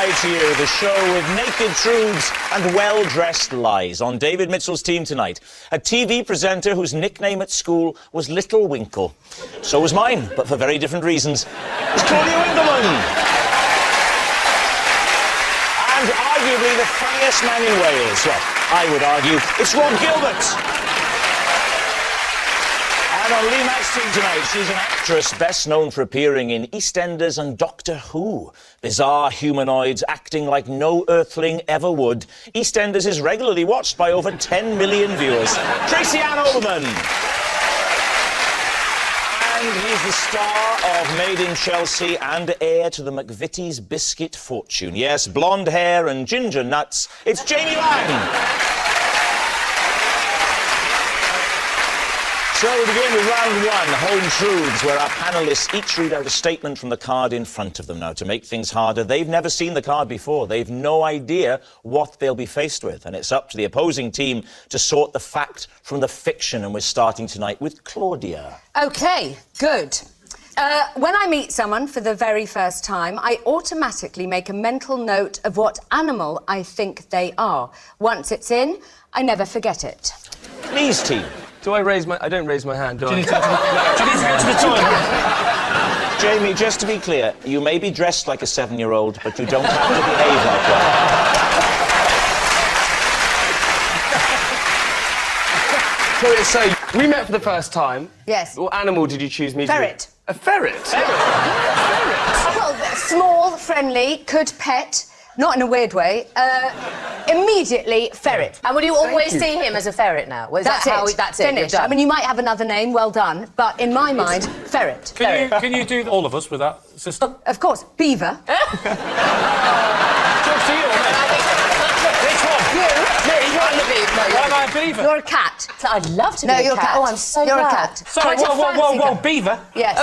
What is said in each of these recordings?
Lie to You, the show with naked truths and well-dressed lies. On David Mitchell's team tonight, a TV presenter whose nickname at school was Little Winkle. So was mine, but for very different reasons. It's Claudia Winkleman. And arguably the funniest man in Wales. Well, I would argue it's Rob Gilbert. And on Mack's team tonight, she's an actress best known for appearing in EastEnders and Doctor Who. Bizarre humanoids acting like no earthling ever would. EastEnders is regularly watched by over 10 million viewers. Tracy Ann Overman. And he's the star of Made in Chelsea and heir to the McVitie's biscuit fortune. Yes, blonde hair and ginger nuts. It's Jamie Lang. So we begin with round one, Home Truths, where our panellists each read out a statement from the card in front of them. Now, to make things harder, they've never seen the card before. They've no idea what they'll be faced with. And it's up to the opposing team to sort the fact from the fiction. And we're starting tonight with Claudia. OK, good. When I meet someone for the very first time, I automatically make a mental note of what animal I think they are. Once it's in, I never forget it. Please, team. Do I raise my... I don't raise my hand, do I? Do you need to go to the toilet? Jamie, just to be clear, you may be dressed like a 7-year-old, but you don't have to behave like one. So, we met for the first time. Yes. What animal did you choose me Ferret. to be? A ferret? Ferret? Well, small, friendly, could pet, not in a weird way. Immediately, ferret. And will you always see him as a ferret now? That's it. That's it. Finished. I mean, you might have another name, well done, but in my mind, ferret. Can you do all of us with that system? Of course, beaver. Talk to you, Which one? You. Why am I a beaver? You're a cat. I'd love to be No, a you're cat. a cat. Oh, I'm so You're glad. a cat. Sorry, Quite a fancy whoa, cat. beaver? Yes.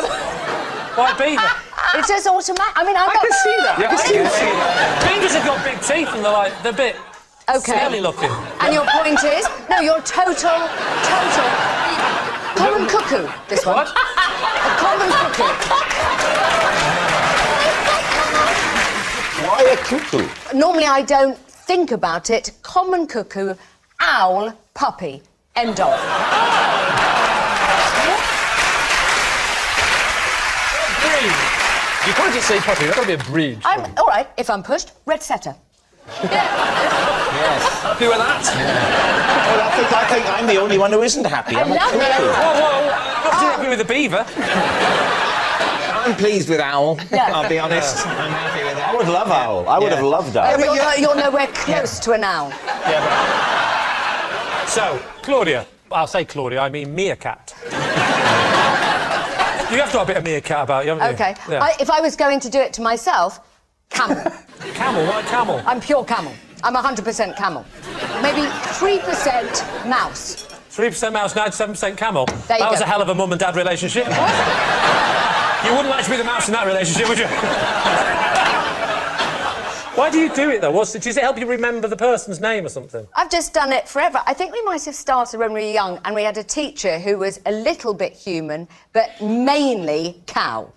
Why beaver? It's just automatic. I mean, I'm I can see that. I can see that. Beavers have got big teeth and they're a bit silly looking. And your point is, no, you're total common cuckoo. This one. What? A common cuckoo. Why a cuckoo? Normally, I don't think about it. Common cuckoo, owl, puppy. End of. You can't just say puppy, that's got to be a breed. All right, if I'm pushed, red setter. Yes. Happy with that? Well, I think I'm the only one who isn't happy. I'm a love cuckoo. it. Whoa, not too happy with the beaver. I'm pleased with owl, Yeah. I'll be honest. I'm happy with I that. would love owl. I would have loved owl. You're nowhere close to an owl. So, Claudia. I'll say Claudia, I mean meerkat. You have got a bit of meerkat about you, haven't you? OK. Yeah. If I was going to do it to myself, camel. Camel? Why camel? I'm pure camel. I'm 100% camel. Maybe 3% mouse. 3% mouse, 97% camel. There you That was go. a hell of a mum and dad relationship. You wouldn't like to be the mouse in that relationship, would you? Why do you do it, though? Does it help you remember the person's name or something? I've just done it forever. I think we might have started when we were young and we had a teacher who was a little bit human, but mainly cow.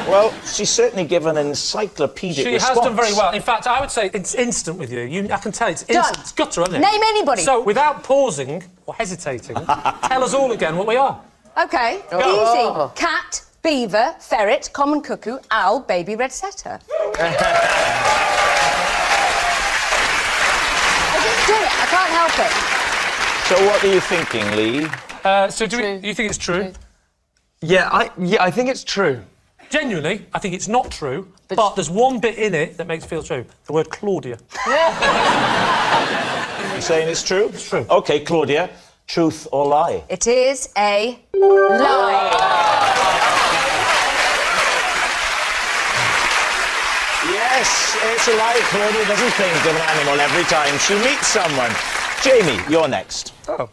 Well, she's certainly given an encyclopedic She response. has done very well. In fact, I would say it's instant with you. I can tell it's instant. Done. It's gutter, isn't it? Name anybody. So, without pausing or hesitating, tell us all again what we are. OK, easy. Cat, beaver, ferret, common cuckoo, owl, baby red setter. I just do it. I can't help it. So what are you thinking, Lee? So, you think it's true? Yeah, I think it's true. Genuinely, I think it's not true, but there's one bit in it that makes it feel true. The word Claudia. You saying it's true? It's true. OK, Claudia, truth or lie? It is a lie. Yes, it's a lie. Claudia doesn't think of an animal every time she meets someone. Jamie, you're next. Oh.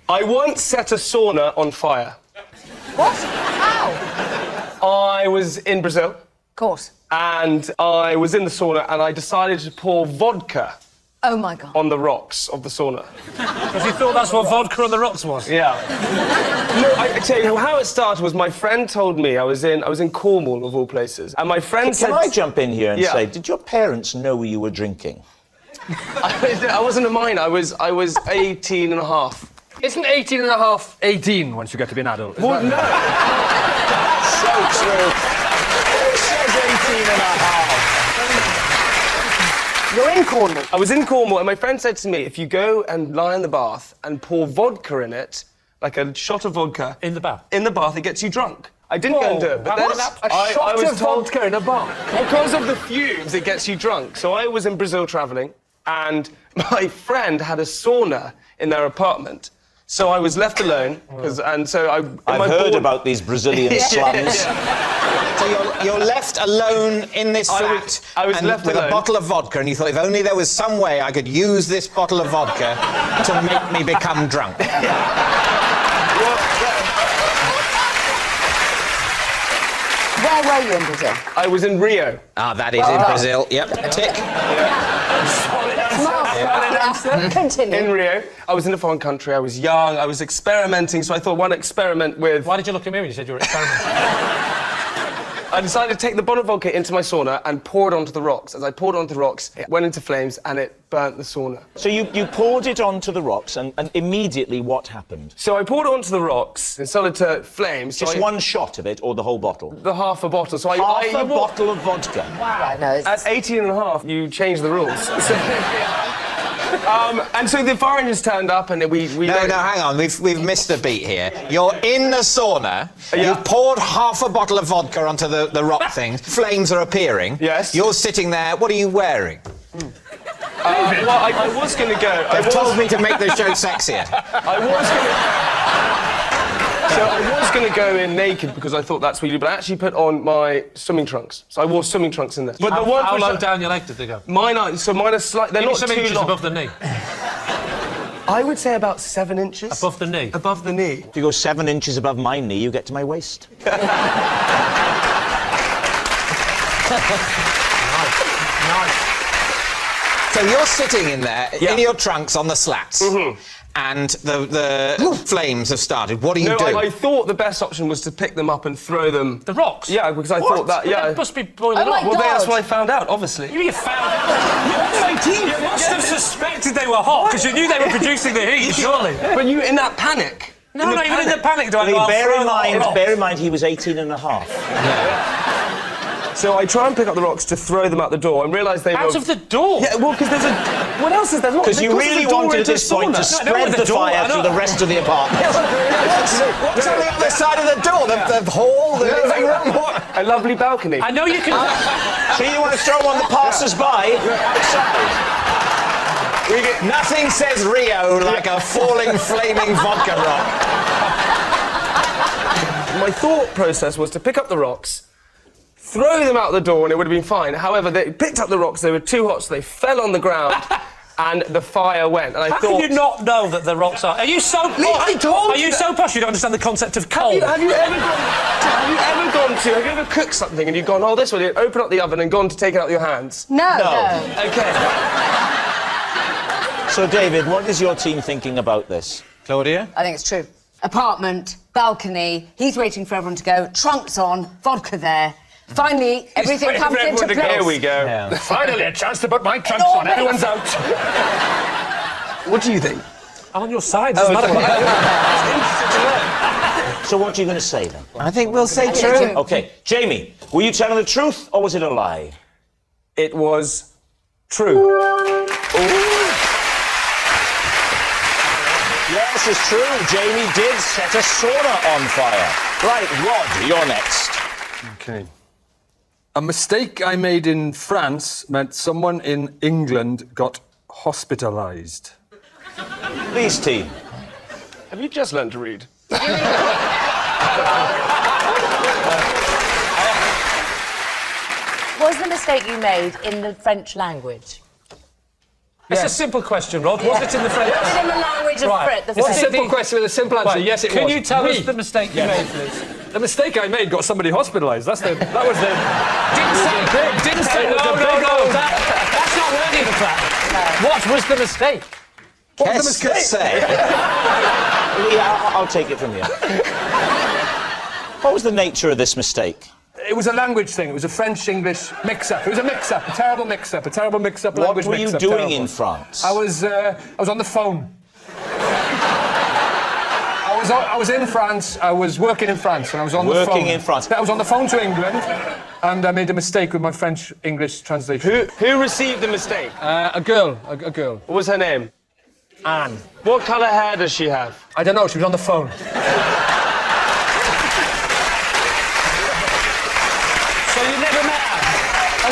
I once set a sauna on fire. What? How? I was in Brazil. Of course. And I was in the sauna and I decided to pour vodka Oh, my God. on the rocks of the sauna. Because you thought that's what vodka on the rocks was. Yeah. No, I tell you how it started was my friend told me I was in Cornwall of all places, and my friend said. Can I jump in here and Yeah. say, did your parents know you were drinking? I wasn't a minor. I was 18 and a half. Isn't 18 and a half 18 once you get to be an adult? Well, no. So true. Who says 18 and a half? You're in Cornwall. I was in Cornwall, and my friend said to me, if you go and lie in the bath and pour vodka in it, like a shot of vodka... In the bath? In the bath, it gets you drunk. I didn't go and do it, but then... A shot was of told, vodka in a bath? because of the fumes, it gets you drunk. So I was in Brazil travelling, and my friend had a sauna in their apartment. So I was left alone, I've heard about these Brazilian slums. So you're left alone in this flat I was left with alone. a bottle of vodka, and you thought, if only there was some way I could use this bottle of vodka to make me become drunk. Where were you in Brazil? I was in Rio. Ah, that is in Brazil. Yep, tick. Continue. In Rio. I was in a foreign country, I was young, I was experimenting, so I thought, why not experiment with... Why did you look at me when you said you were experimenting? I decided to take the bottle of vodka into my sauna and pour it onto the rocks. As I poured it onto the rocks, it went into flames and it burnt the sauna. So you poured it onto the rocks, and immediately what happened? So I poured it onto the rocks and started to flames. So Just one shot of it, or the whole bottle? The half a bottle. So Half a bottle of vodka? Wow, no, At 18 and a half, you change the rules. And so the fire engines turned up and we No, hang on. We've missed a beat here. You're in the sauna. Yeah. You've poured half a bottle of vodka onto the rock things. Flames are appearing. Yes. You're sitting there. What are you wearing? Well, I was going to go. They've told me to make the show sexier. I was going to go in naked because I thought that's what you do, but I actually put on my swimming trunks. So I wore swimming trunks in there. But How low down your leg did they go? Mine are slight. They're Give me not some too inches long. above the knee. I would say about 7 inches. Above the knee? Above the knee. If you go 7 inches above my knee, you get to my waist. Nice. So you're sitting in there, Yeah. in your trunks on the slats, and the flames have started. What do you No, do? I thought the best option was to pick them up and throw them. The rocks? Yeah, because I thought that. Yeah. It must be boiling Oh my up. Well, that's God. what I found out. Obviously. You found... You must have suspected they were hot, because you knew they were producing the heat, surely. But you in that panic. No, not even in the panic do I go, Bear "I'll throw the rocks." in mind, he was 18 and a half. So I try and pick up the rocks to throw them out the door and realise they were... Out of the door? Yeah, well, because there's a... What else is there? Because you really wanted at this point to spread the fire through the rest of the apartment. What's on the other side of the door? The hall? The living room? What? A lovely balcony. I know you can... So you want to throw on the passers-by? Nothing says Rio like a falling, flaming vodka rock. My thought process was to pick up the rocks, throw them out the door, and it would have been fine. However, they picked up the rocks, they were too hot, so they fell on the ground, and the fire went. And I How thought... can you not know that the rocks are... Are you so posh? I told Are you you so posh you don't understand the concept of cold? Have you ever cooked something and you've gone, oh, this one, you open up the oven and gone to take it out with your hands? No. Okay. So, David, what is your team thinking about this? Claudia? I think it's true. Apartment, balcony, he's waiting for everyone to go, trunks on, vodka there. Finally, everything comes into place. Here we go. Yeah. Finally, a chance to put my trunks on. Everyone's out. What do you think? I'm on your side. Doesn't matter. So what are you going to say, then? I think we'll say think true. true. OK, Jamie, were you telling the truth, or was it a lie? It was true. Yes, it's true. Jamie did set a sauna on fire. Right, Rod, you're next. Okay. A mistake I made in France meant someone in England got hospitalised. Please, team. Have you just learned to read? Was the mistake you made in the French language? It's a simple question, Rod. Was it in the French? Was it in the language of Right. the It's It's a French? simple question with a simple answer. Right. Yes, it was. Can you tell us Me. the mistake you made, please? The mistake I made got somebody hospitalised. That was the... Didn't say it was a big old... That's not not worthy of the fact. What was the mistake? What was the mistake? Say. Yeah, I'll take it from here. What was the nature of this mistake? It was a language thing. It was a French-English mix-up. It was a mix-up, a terrible mix-up, a terrible mix-up. What language were you mix-up, doing terrible. in France? I was on the phone. I was in France. I was working in France, and I was on the phone. Working in France. I was on the phone to England, and I made a mistake with my French-English translation. Who received the mistake? A girl. What was her name? Anne. What colour hair does she have? I don't know. She was on the phone. So you never met her? I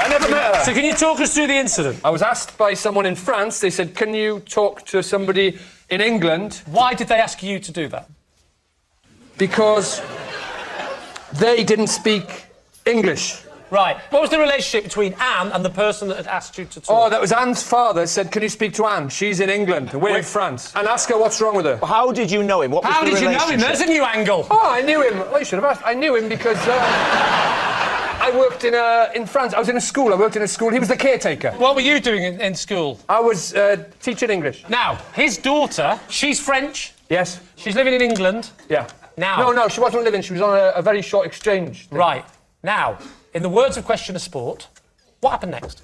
never met her. So can you talk us through the incident? I was asked by someone in France. They said, "Can you talk to somebody in England?" Why did they ask you to do that? Because they didn't speak English. Right. What was the relationship between Anne and the person that had asked you to talk? Oh, that was Anne's father said, "Can you speak to Anne? She's in England, and we're in France." And ask her what's wrong with her. How did you know him? What was How the did you know him? relationship? There's a new angle. Oh, I knew him. Well, you should have asked. I knew him because I worked in France. I was in a school. I worked in a school. He was the caretaker. What were you doing in school? I was teaching English. Now, his daughter, she's French. Yes. She's living in England. Yeah. Now. No, she wasn't living. She was on a very short exchange thing. Right. Now, in the words of Question of Sport, what happened next?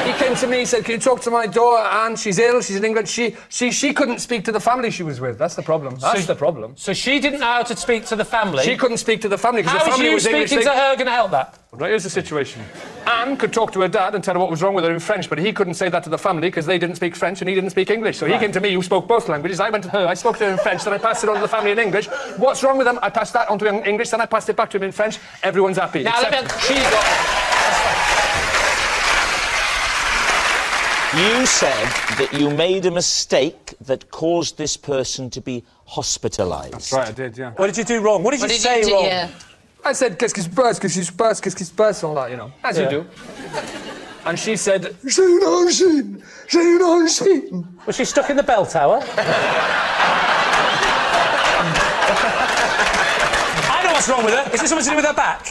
He came to me, he said, "Can you talk to my daughter, Anne? She's ill, she's in England." She couldn't speak to the family she was with. That's the problem. That's the problem. So she didn't know how to speak to the family? She couldn't speak to the family because How the is family you was English. speaking to her going to help that? Right, here's the situation. Anne could talk to her dad and tell her what was wrong with her in French, but he couldn't say that to the family because they didn't speak French and he didn't speak English. So he came to me, who spoke both languages. I went to her, I spoke to her in French, then I passed it on to the family in English. What's wrong with them? I passed that on to him in English, then I passed it back to him in French. Everyone's happy. Now, She got... You said that you made a mistake that caused this person to be hospitalised. That's right, I did, yeah. What did you do wrong? What did you say wrong? Yeah. I said, qu'est-ce qui se passe, qu'est-ce qui se passe, qu'est-ce qui se passe, all that, you know, as you do. And she said, j'ai une angine, j'ai une angine. Was she stuck in the bell tower? I know what's wrong with her. Is this something to do with her back?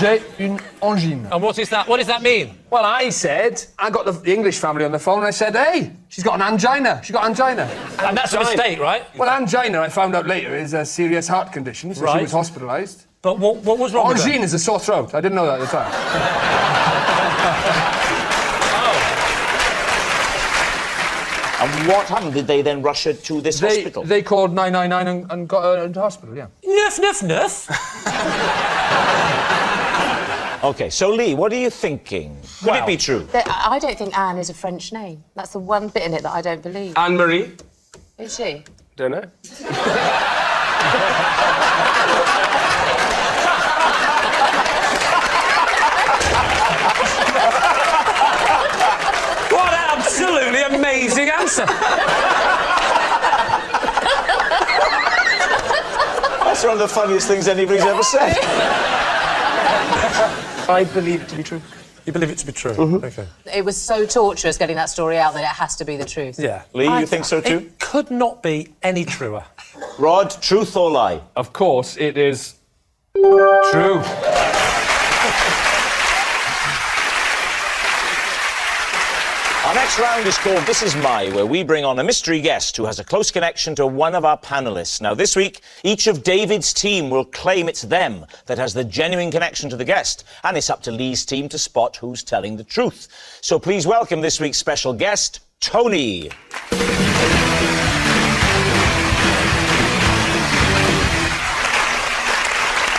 J'ai une angine. And what is that? What does that mean? Well, I said, I got the English family on the phone and I said, hey, she's got an angina. She got angina. And that's a mistake, right? Well, angina, I found out later, is a serious heart condition, so Right. she was hospitalised. But what was wrong with her? Angine is a sore throat. I didn't know that at the time. And what happened? Did they then rush her to this hospital? They called 999 and got her into hospital, yeah. Nuff. OK, so Lee, what are you thinking? Could it be true? I don't think Anne is a French name. That's the one bit in it that I don't believe. Anne-Marie? Is she? Don't know. What an absolutely amazing answer. That's one of the funniest things anybody's ever said. I believe it to be true. You believe it to be true? OK. It was so torturous getting that story out that it has to be the truth. Yeah. Lee, you think so too? It could not be any truer. Rod, truth or lie? Of course, it is true. Our next round is called This Is My, where we bring on a mystery guest who has a close connection to one of our panellists. Now, this week, each of David's team will claim it's them that has the genuine connection to the guest, and it's up to Lee's team to spot who's telling the truth. So please welcome this week's special guest, Tony.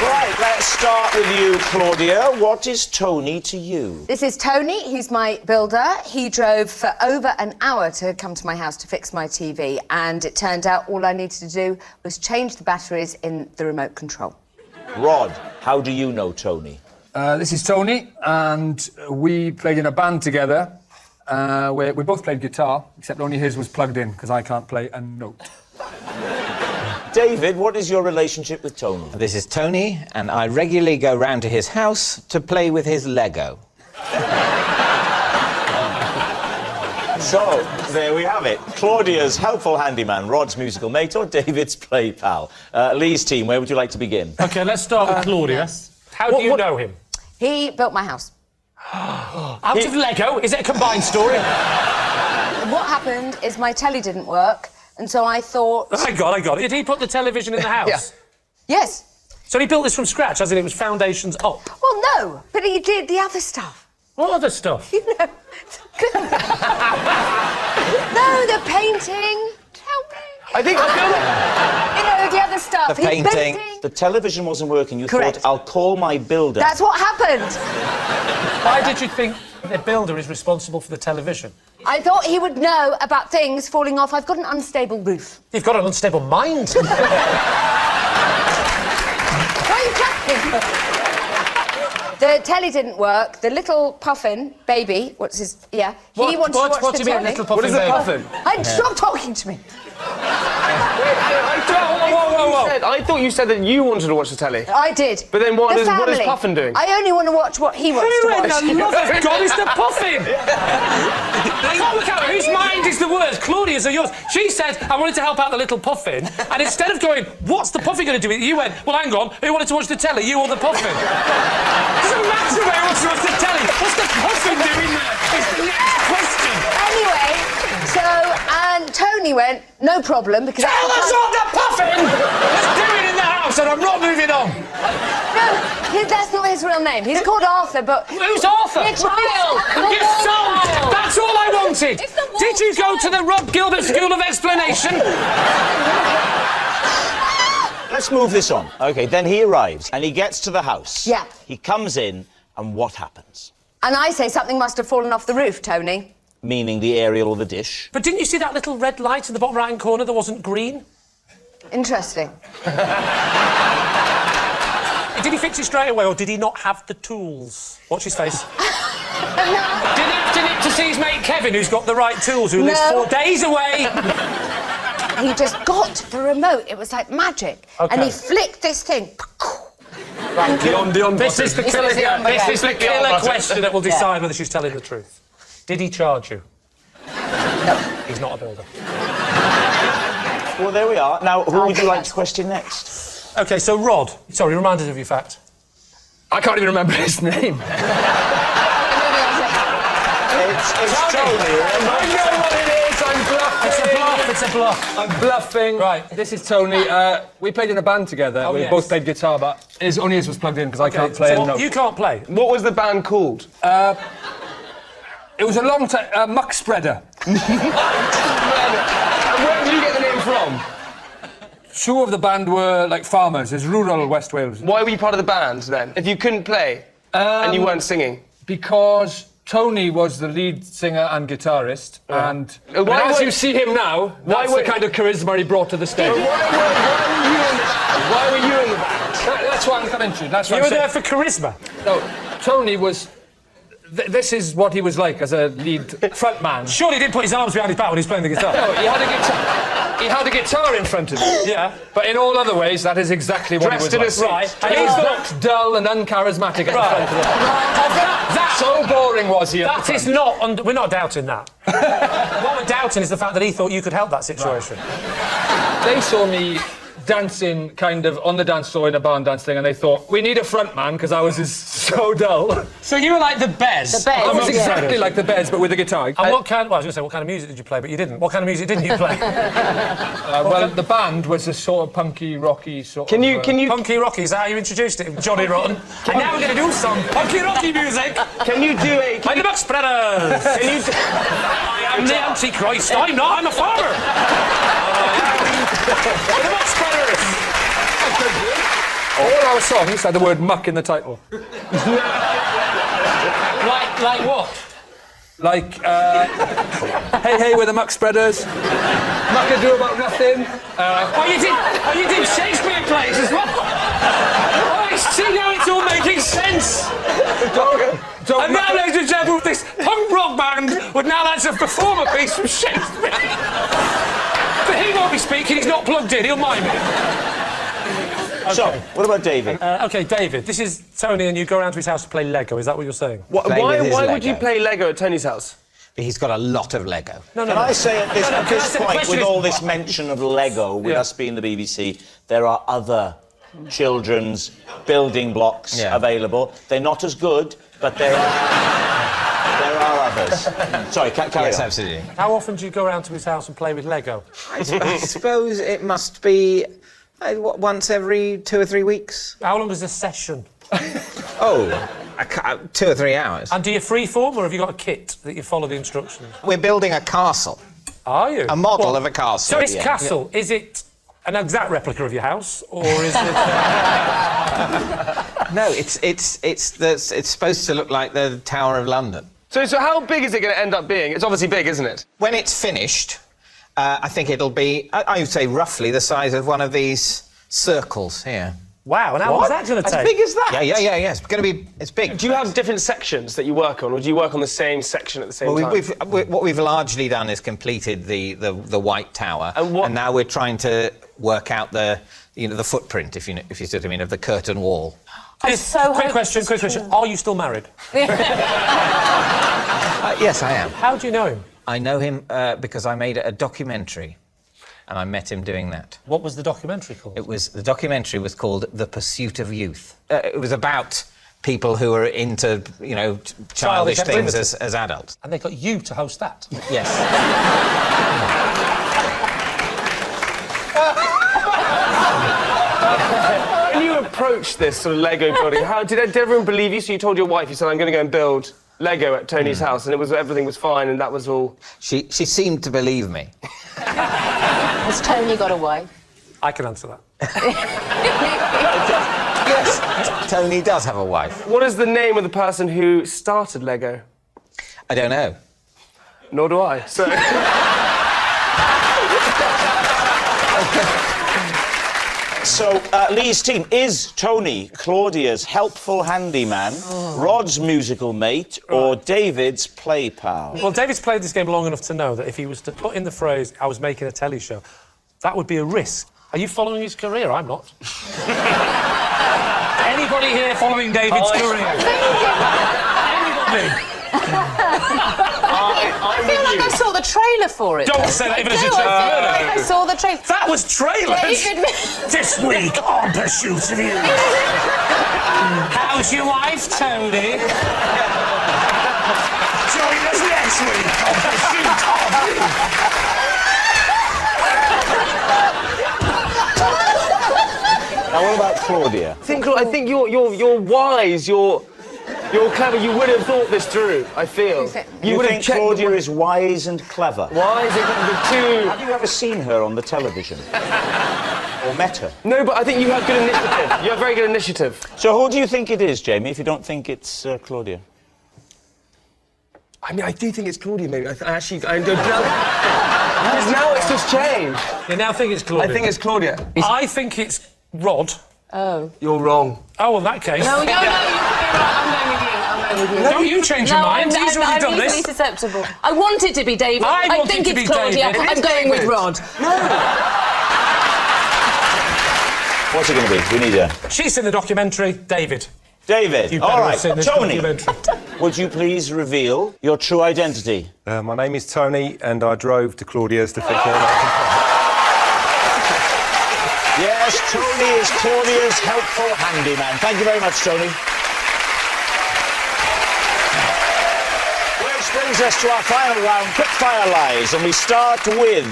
Right, let's start with you, Claudia. What is Tony to you? This is Tony. He's my builder. He drove for over an hour to come to my house to fix my TV, and it turned out all I needed to do was change the batteries in the remote control. Rod, how do you know Tony? This is Tony, and we played in a band together. Where we both played guitar, except only his was plugged in, because I can't play a note. David, what is your relationship with Tony? This is Tony, and I regularly go round to his house to play with his Lego. So, there we have it. Claudia's helpful handyman, Rod's musical mate, or David's play pal. Lee's team, where would you like to begin? OK, let's start with Claudia. How do you know him? He built my house. Out of Lego? Is it a combined story? What happened is my telly didn't work, and so I thought... I got it. Did he put the television in the house? Yeah. Yes. So he built this from scratch, as in it was foundations up? Well, no, but he did the other stuff. What other stuff? You know... No, the painting. Tell me. I think... You know, the other stuff. The painting. The television wasn't working. You Correct. thought, I'll call my builder. That's what happened. Why did you think the builder is responsible for the television? I thought he would know about things falling off. I've got an unstable roof. You've got an unstable mind. Why are you clapping? The telly didn't work. The little puffin baby, what's his... Yeah, he wanted to watch what the do you mean, telly. little What puffin is a baby? puffin? Stop talking to me. I thought you said that you wanted to watch the telly. I did. But then what The is family. Puffin doing? I only want to watch what he wants to Who in watch. the love of God is the puffin? I can't work out whose mind is the worst, Claudia's or yours. She said, I wanted to help out the little puffin, and instead of going, what's the puffin going to do with it, you went, well, hang on, who wanted to watch the telly, you or the puffin? Doesn't matter who wants to watch the telly. What's the puffin doing there? It's the next question. Anyway, and Tony went, no problem, because... Tell us what the puffin was doing in the house, and I'm not moving on. No, that's not his real name. He's called Arthur, but... Who's Arthur? Your child! You're sold! That's all I wanted! Did you go to the Rob Gilbert School of Explanation? Let's move this on. OK, then he arrives, and he gets to the house. Yeah. He comes in, and what happens? And I say something must have fallen off the roof, Tony. Meaning the aerial or the dish. But didn't you see that little red light in the bottom right-hand corner that wasn't green? Interesting. Did he fix it straight away, or did he not have the tools? Watch his face. Did he have to nip to see his mate Kevin, who's got the right tools, who lives 4 days away? He just got the remote. It was like magic. Okay. And he flicked this thing. This is the killer, this is the killer question that will decide whether she's telling the truth. Did he charge you? No. He's not a builder. Well, there we are. Now, who would you like to question next? OK, so Rod. Sorry, remind us of your fact. I can't even remember his name. It's Tony. I know what it is. I'm bluffing. It's a bluff. I'm bluffing. Right. This is Tony. We played in a band together. Oh, we yes. both played guitar, but only his was plugged in because I can't play. So a note. you can't play? What was the band called? It was a long time. Muck Spreader. And where did you get the name from? Two of the band were like farmers. It's rural West Wales. Why were you part of the band then? If you couldn't play and you weren't singing? Because Tony was the lead singer and guitarist, and Why as were- you see him now, that's the kind of charisma he brought to the stage. Why were you in the band? That's what I'm coming to. That's what You I'm were there saying. for charisma. No, Tony was. This is what he was like as a lead frontman. Surely he didn't put his arms behind his back when he was playing the guitar. No, he had a guitar. He had a guitar in front of him. Yeah. But in all other ways, that is exactly what Dressed he in a was suit. like. Right. And he looked dull and uncharismatic at the front of it. So boring was he. That is not... we're not doubting that. What we're doubting is the fact that he thought you could help that situation. They saw me dancing kind of on the dance floor in a barn dance thing, and they thought, we need a front man because ours is so dull. So you were like the Bez. The Bez. I was Yeah. exactly like the Bez, but with a guitar. And what kind... Well, I was going to say, what kind of music did you play? But you didn't. What kind of music didn't you play? Well, the band was a sort of punky, rocky sort Can of... you Punky Rocky, is that how you introduced it? Johnny Rotten. And now we're going to do some Punky Rocky music. can you do a I'm the Buck Spreaders. can you do, I am the Antichrist. I'm not. I'm a farmer. I'm the Buck Spreaders. All our songs had the word muck in the title. Like what? Like, hey, hey, we're the Muck Spreaders. Muckadoo about nothing. You did Shakespeare plays as well. Oh, I see now it's all making sense. Don't And now, ladies and gentlemen, this punk rock band would now like to perform a piece from Shakespeare. But he won't be speaking, he's not plugged in, he'll mind me. So, what about David? OK, David, this is Tony and you go around to his house to play Lego, is that what you're saying? Play with his why would Lego. you play Lego at Tony's house? He's got a lot of Lego. No, Can I say at this the point, question with is- all this mention of Lego, with us being the BBC, there are other children's building blocks available. They're not as good, but there are others. Sorry, carry Yes, on. absolutely. How often do you go around to his house and play with Lego? I suppose it must be once every 2 or 3 weeks. How long is a session? Oh, 2 or 3 hours. And do you freeform, or have you got a kit that you follow the instructions? We're building a castle. Are you? A model of a castle. So this yeah. castle, is it an exact replica of your house, or is it... No, it's supposed to look like the Tower of London. So how big is it going to end up being? It's obviously big, isn't it? When it's finished, I think it'll be, I would say, roughly the size of one of these circles here. Wow, and how long is that going to take? As big as that? Yeah. It's big. Do you have different sections that you work on, or do you work on the same section at the same time? What we've largely done is completed the White Tower, And now we're trying to work out the footprint, if you see what I mean, of the curtain wall. Quick question. Are you still married? Yes, I am. How do you know him? I know him because I made a documentary, and I met him doing that. What was the documentary called? The documentary was called The Pursuit of Youth. It was about people who were into, childish things as adults. And they got you to host that? Yes. When you approached this sort of Lego building, did everyone believe you? So you told your wife, you said, I'm going to go and build Lego at Tony's house, and everything was fine, and that was all... She seemed to believe me. Has Tony got a wife? I can answer that. Yes, Tony does have a wife. What is the name of the person who started Lego? I don't know. Nor do I, so... So, Lee's team, is Tony Claudia's helpful handyman, Rod's musical mate, or David's play pal? Well, David's played this game long enough to know that if he was to put in the phrase, I was making a telly show, that would be a risk. Are you following his career? I'm not. Anybody here following David's career? Anybody? I feel like I saw the trailer for it. Don't say that even as I a feel trailer. like I saw the trailer. That was trailers! David... This week on Pursuit of You. How's your wife, Tony? Join us next week on Pursuit of You. Now, what about Claudia? I think you're wise, you're clever, you would have thought this through, I feel. You would think Claudia is wise and clever? Wise, the two... Have you ever seen her on the television? Or met her? No, but I think you have good initiative. You have very good initiative. So who do you think it is, Jamie, if you don't think it's Claudia? I mean, I do think it's Claudia, maybe. I don't know. Because now it's just changed. You now think it's Claudia? I think it's Claudia. I think it's Rod. Oh. You're wrong. Oh, in that case... No, you could be right. I'm going with you. Don't you change your mind. He's already done I'm this. easily susceptible. I want it to be David. I think it to it's be Claudia. David. I'm going with Rod. What's it going to be? We need her. She's in the documentary, David. David, You all better right. have seen this Tony, documentary. would you please reveal your true identity? My name is Tony, and I drove to Claudia's to fix her up. Yes, Tony is Claudia's helpful handyman. Thank you very much, Tony. Which brings us to our final round, quick-fire lies, and we start with...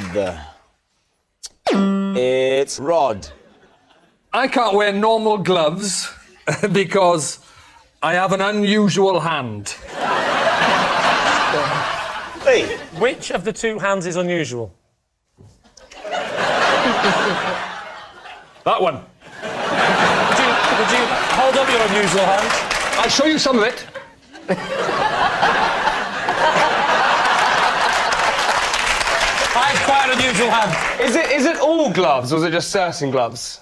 It's Rod. I can't wear normal gloves because I have an unusual hand. Lee. Which of the two hands is unusual? That one. Would you hold up your unusual hand? I'll show you some of it. I have quite an unusual hand. Is it all gloves, or is it just certain gloves?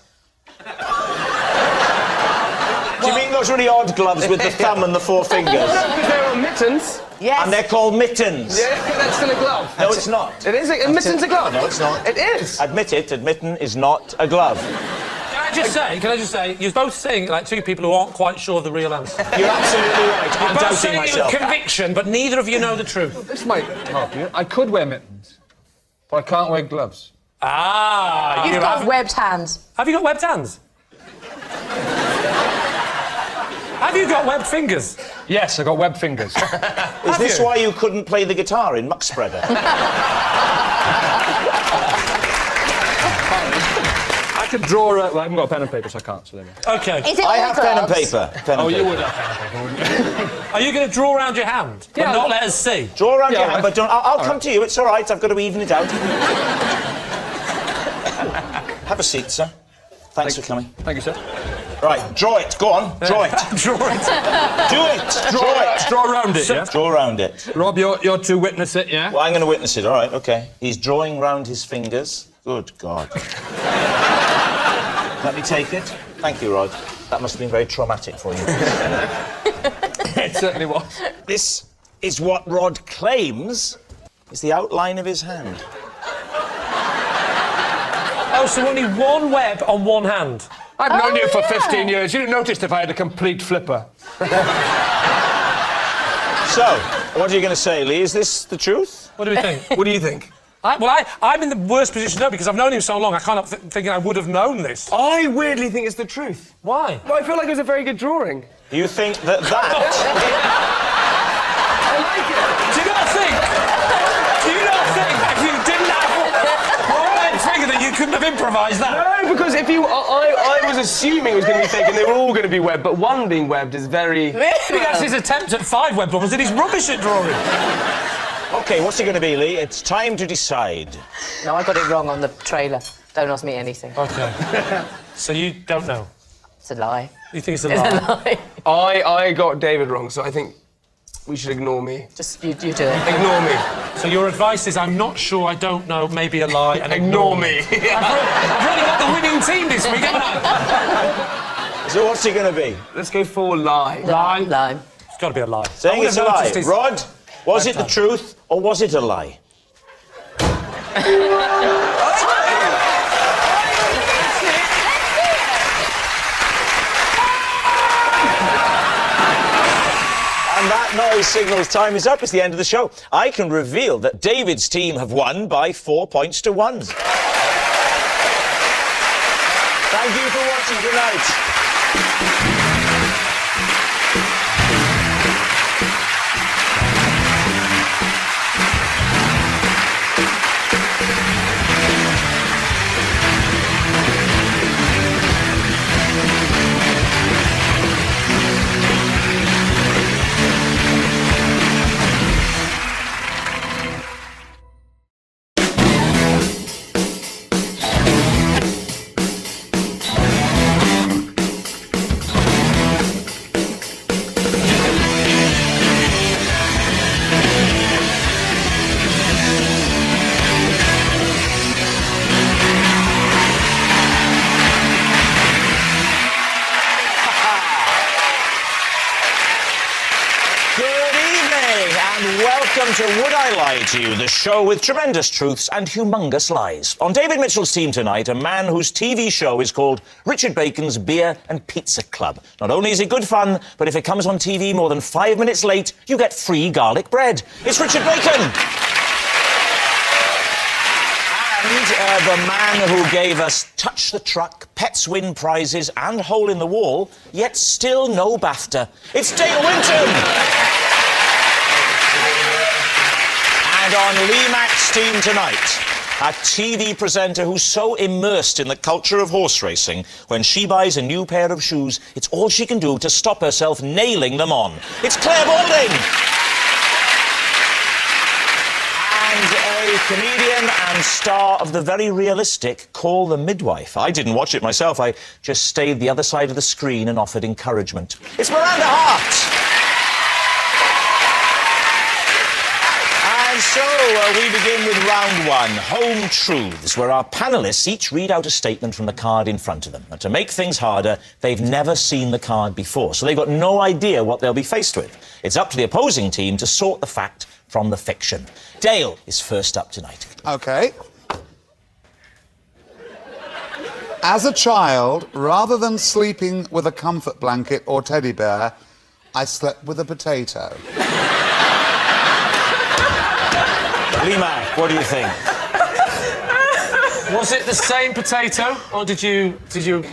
Do you mean those really odd gloves with the thumb and the four fingers? Because they're on mittens. Yes. And they're called mittens. Yeah, that's still a glove. No, it's not. It is. A mitten's a glove. No, it's not. It is. Admit it, a mitten is not a glove. Can I just say, you're both saying like two people who aren't quite sure of the real answer. You're absolutely right. I'm Both doubting saying it myself. with conviction, but neither of you know the truth. This might help you. I could wear mittens, but I can't wear gloves. Ah, You've got webbed hands. Have you got webbed hands? Have you got webbed fingers? Yes, I got webbed fingers. Is this why you couldn't play the guitar in Muck Spreader? I could draw. Well, I haven't got a pen and paper, so I can't. So there we go. OK. Is it I all have pen and gloves? paper. Pen and Oh, you paper. would have pen and paper, wouldn't you? Are you going to draw around your hand, but Yeah, not let us see? Draw around your Yeah, hand, but don't. I'll come to you. It's all right. I've got to even it out. Have a seat, sir. Thanks for coming. Thank you, sir. Right, draw it. Go on. Draw it. Draw it. Do it. Draw it. Draw around it, yeah? Draw around it. Rob, you're to witness it, yeah? Well, I'm going to witness it. All right, OK. He's drawing round his fingers. Good God. Let me take it. Thank you, Rod. That must have been very traumatic for you. It certainly was. This is what Rod claims is the outline of his hand. Oh, so only one web on one hand. I've known you for 15 years. You'd have noticed if I had a complete flipper. So, what are you going to say, Lee? Is this the truth? What do we think? What do you think? I'm in the worst position now because I've known him so long. I can't help thinking I would have known this. I weirdly think it's the truth. Why? Well, I feel like it was a very good drawing. You think that that... Do you not think if you didn't have one webbed finger that you couldn't have improvised that? No, because if you... I was assuming it was going to be fake and they were all going to be webbed, but one being webbed is very... Maybe that's his attempt at 5 web drawings and he's rubbish at drawing. OK, what's it going to be, Lee? It's time to decide. No, I got it wrong on the trailer. Don't ask me anything. OK. So you don't know? It's a lie. You think it's a It's lie? a lie. I got David wrong, so I think we should ignore me. Just you do it. Ignore me. So your advice is I'm not sure, I don't know, maybe a lie, and Ignore me. I've really got the winning team this week, haven't I? So what's it going to be? Let's go for lie. Lie? Lie. It's got to be a lie. Saying it's a lie. Rod, was it the Lifetime. truth or was it a lie? And that noise signals time is up. It's the end of the show. I can reveal that David's team have won by 4 points to 1. Thank you for watching tonight. Welcome to Would I Lie to You, the show with tremendous truths and humongous lies. On David Mitchell's team tonight, a man whose TV show is called Richard Bacon's Beer and Pizza Club. Not only is it good fun, but if it comes on TV more than 5 minutes late, you get free garlic bread. It's Richard Bacon! And the man who gave us Touch the Truck, Pets Win Prizes and Hole in the Wall, yet still no BAFTA. It's Dale Winton! And on Lee Mack's team tonight, a TV presenter who's so immersed in the culture of horse racing, when she buys a new pair of shoes, it's all she can do to stop herself nailing them on. It's Claire Balding! And a comedian and star of the very realistic Call the Midwife. I didn't watch it myself, I just stayed the other side of the screen and offered encouragement. It's Miranda Hart! And so we begin with round one, Home Truths, where our panellists each read out a statement from the card in front of them. And to make things harder, they've never seen the card before, so they've got no idea what they'll be faced with. It's up to the opposing team to sort the fact from the fiction. Dale is first up tonight. OK. As a child, rather than sleeping with a comfort blanket or teddy bear, I slept with a potato. Lee Mack, what do you think? Was it the same potato, or did you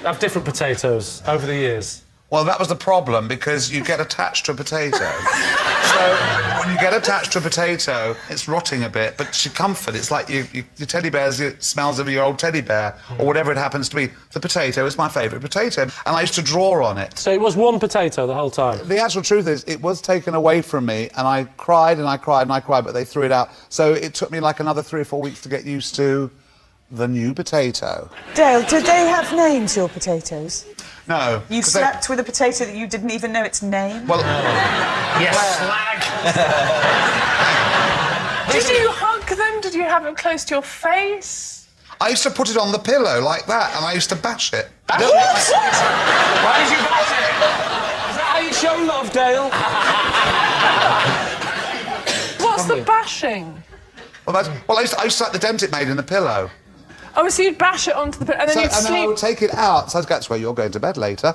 have different potatoes over the years? Well, that was the problem, because you get attached to a potato. So when you get attached to a potato, it's rotting a bit, but it's your comfort. It's like your teddy bear's it smells of your old teddy bear, or whatever it happens to be. The potato is my favourite potato, and I used to draw on it. So it was one potato the whole time? The actual truth is, it was taken away from me, and I cried and I cried and I cried, but they threw it out. So it took me like another 3 or 4 weeks to get used to the new potato. Dale, did they have names, your potatoes? No. You slept with a potato that you didn't even know its name? Well... Yes, slag! Did you hug them? Did you have them close to your face? I used to put it on the pillow like that, and I used to bash it. What? Why did you bash it? Is that how you show love, Dale? What's the bashing? Well, I used to slap the dent it made in the pillow. Oh, so you'd bash it onto the pillow and then you'd And then I sleep. would take it out, so that's where you're going to bed later.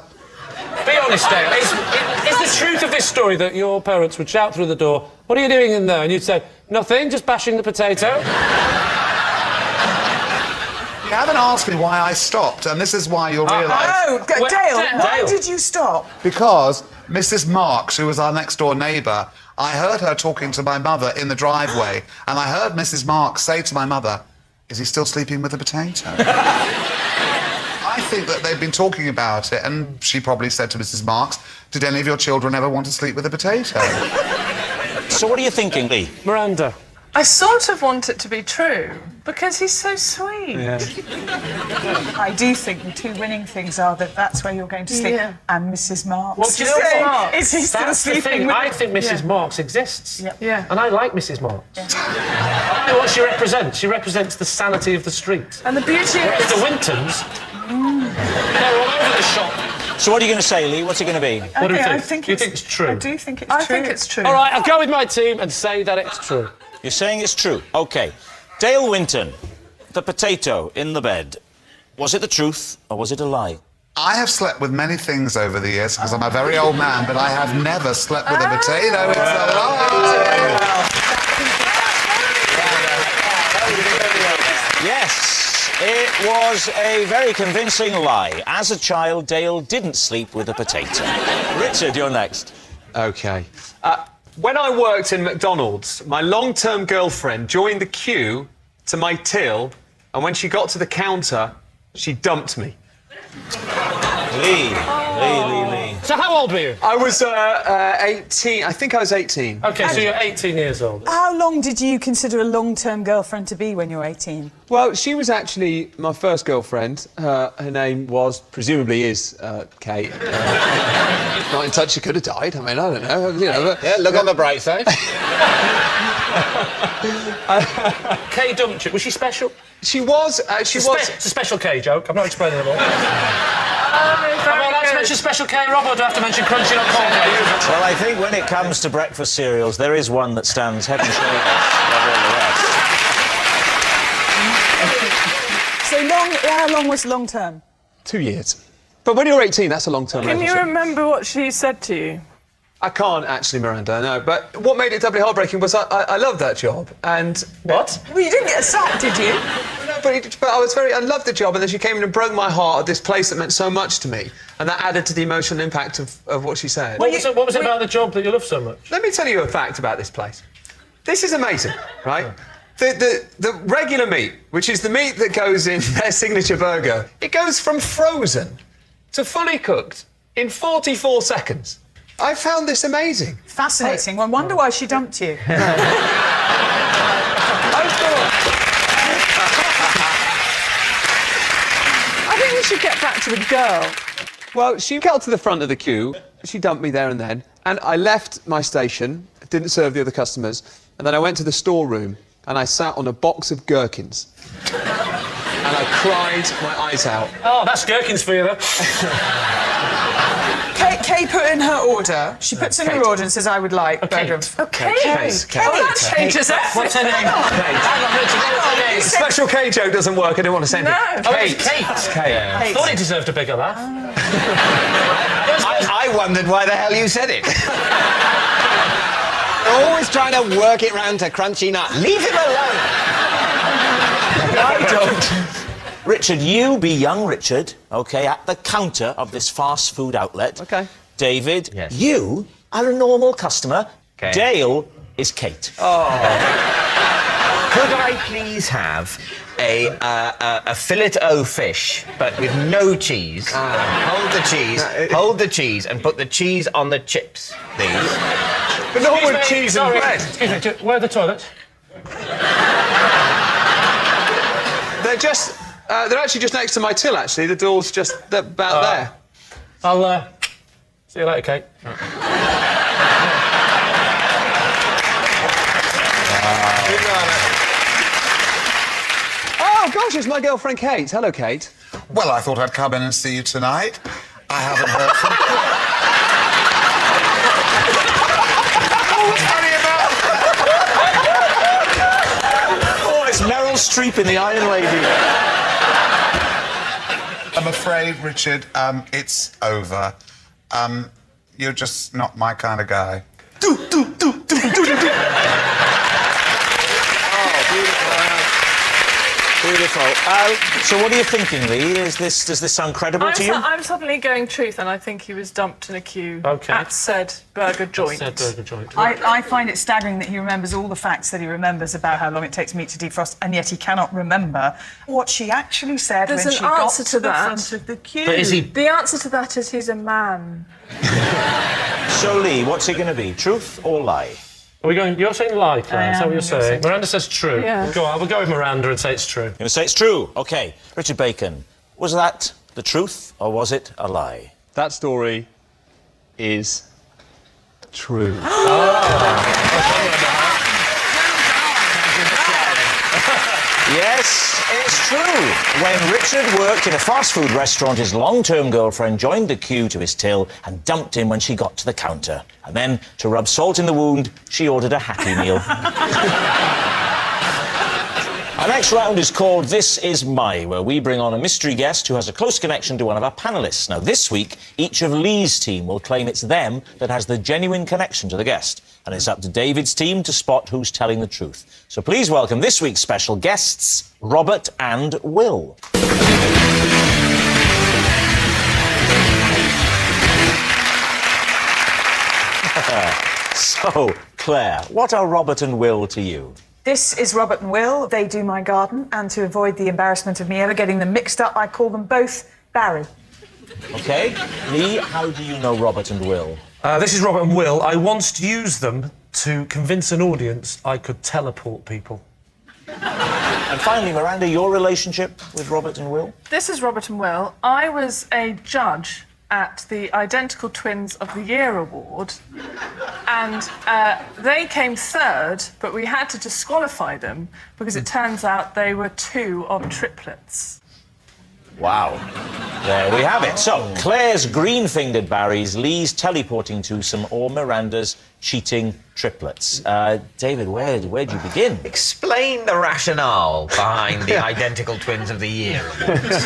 Be honest, Dale. Is the truth of this story that your parents would shout through the door, "What are you doing in there?" And you'd say, "Nothing, just bashing the potato"? You haven't asked me why I stopped, and this is why you'll realise... Oh, Dale, why did you stop? Because Mrs. Marks, who was our next-door neighbour, I heard her talking to my mother in the driveway, and I heard Mrs. Marks say to my mother, "Is he still sleeping with the potato?" I think that they'd been talking about it, and she probably said to Mrs. Marks, "Did any of your children ever want to sleep with a potato?" So what are you thinking, Lee? Miranda. I sort of want it to be true, because he's so sweet. Yeah. I do think the two winning things are that that's where you're going to sleep, Yeah. and Mrs. Marks. Well, do you know what? Is he still That's the sleeping thing. with... I think Mrs. Marks exists. Yeah. And I like Mrs. Marks. I know what she represents. She represents the sanity of the street. And the beauty of Whereas it... the Wintons, they're all over the shop. So what are you going to say, Lee? What's it going to be? What do you think? I think you think it's true? I do think it's I true. think it's true. All right, I'll go with my team and say that it's true. You're saying it's true. OK. Dale Winton, the potato in the bed. Was it the truth or was it a lie? I have slept with many things over the years, because I'm a very old man, but I have never slept with a potato. It's a lie! Yes, it was a very convincing lie. As a child, Dale didn't sleep with a potato. Richard, you're next. OK. When I worked in McDonald's, my long-term girlfriend joined the queue to my till, and when she got to the counter, she dumped me. Lee. So how old were you? I was 18. I think I was 18. OK, so you're 18 years old. How long did you consider a long-term girlfriend to be when you were 18? Well, she was actually my first girlfriend. Her name was, presumably is, Kate. Not in touch, she could have died. I mean, I don't know. You know, but, Yeah, look on the bright side. Kay dumped you. Was she special? she was. She was. It's a special K joke. I'm not explaining it all. Am I allowed to mention Special K, Rob, or do I have to mention Crunchy Nut Cornflakes? Well, I think when it comes to breakfast cereals, there is one that stands head and shoulders above all the rest. So how long was long-term? 2 years. But when you're 18, that's a long-term Can you relationship. remember what she said to you? I can't actually, Miranda, no. But what made it doubly heartbreaking was I loved that job, and... What? Well, you didn't get sacked, did you? No, but I loved the job, and then she came in and broke my heart at this place that meant so much to me, and that added to the emotional impact of what she said. What was it about the job that you love so much? Let me tell you a fact about this place. This is amazing, right? The regular meat, which is the meat that goes in their signature burger, it goes from frozen to fully cooked in 44 seconds. I found this amazing. Fascinating. Well, I wonder why she dumped you. I think we should get back to the girl. Well, she got to the front of the queue, she dumped me there and then, and I left my station, didn't serve the other customers, and then I went to the storeroom and I sat on a box of gherkins. And I cried my eyes out. Oh, that's gherkins for you, though. Kay put in her order. She puts in her order and says, "I would like burger." Okay. Kate. Oh, that changes everything. What's her name? You said- Special K joke doesn't work, I didn't want to send No. it. Oh, it's Kate. Kate. I thought it deserved a bigger laugh. I wondered why the hell you said it. You're always trying to work it round to Crunchy Nut. Leave him alone. I don't. Richard, you be young Richard, OK, at the counter of this fast food outlet. OK. David, Yes. you are a normal customer. OK. Dale is Kate. Oh. Could I please have a fillet o fish, but with no cheese? Hold the cheese and put the cheese on the chips, please. But not with cheese and bread. Excuse me, where are the toilets? They're actually just next to my till, actually. The door's just about there. I'll see you later, Kate. Oh, gosh, it's my girlfriend Kate. Hello, Kate. Well, I thought I'd come in and see you tonight. I haven't heard from you. What's funny about Oh, it's Meryl Streep in The Iron Lady. I'm afraid, Richard, it's over. You're just not my kind of guy. Beautiful. So what are you thinking, Lee? Does this sound credible to you? I'm suddenly going truth, and I think he was dumped in a queue at said burger joint. I find it staggering that he remembers all the facts that he remembers about how long it takes meat to defrost, and yet he cannot remember what she actually said There's when an she got answer to the that. front of the queue. But is he... The answer to that is he's a man. So, Lee, what's it going to be? Truth or lie? Are we going... You're saying lie, Claire? Is that what you're saying? Miranda says true. Yeah. Go on, we'll go with Miranda and say it's true. You're going to say it's true? OK. Richard Bacon, was that the truth or was it a lie? That story is true. Yes, it's true. When Richard worked in a fast food restaurant, his long-term girlfriend joined the queue to his till and dumped him when she got to the counter. And then, to rub salt in the wound, she ordered a Happy Meal. Our next round is called This Is My, where we bring on a mystery guest who has a close connection to one of our panellists. Now, this week, each of Lee's team will claim it's them that has the genuine connection to the guest. And it's up to David's team to spot who's telling the truth. So please welcome this week's special guests, Robert and Will. So, Claire, what are Robert and Will to you? This is Robert and Will. They do my garden, and to avoid the embarrassment of me ever getting them mixed up, I call them both Barry. OK. Lee, how do you know Robert and Will? This is Robert and Will. I once used them to convince an audience I could teleport people. And finally, Miranda, your relationship with Robert and Will? This is Robert and Will. I was a judge at the Identical Twins of the Year award, and they came third, but we had to disqualify them because it turns out they were two of triplets. Wow. There we have it. So, Claire's green-fingered Barrys, Lee's teleporting twosome, or Miranda's cheating triplets. David, where do you begin? Explain the rationale behind the Identical Twins of the Year awards.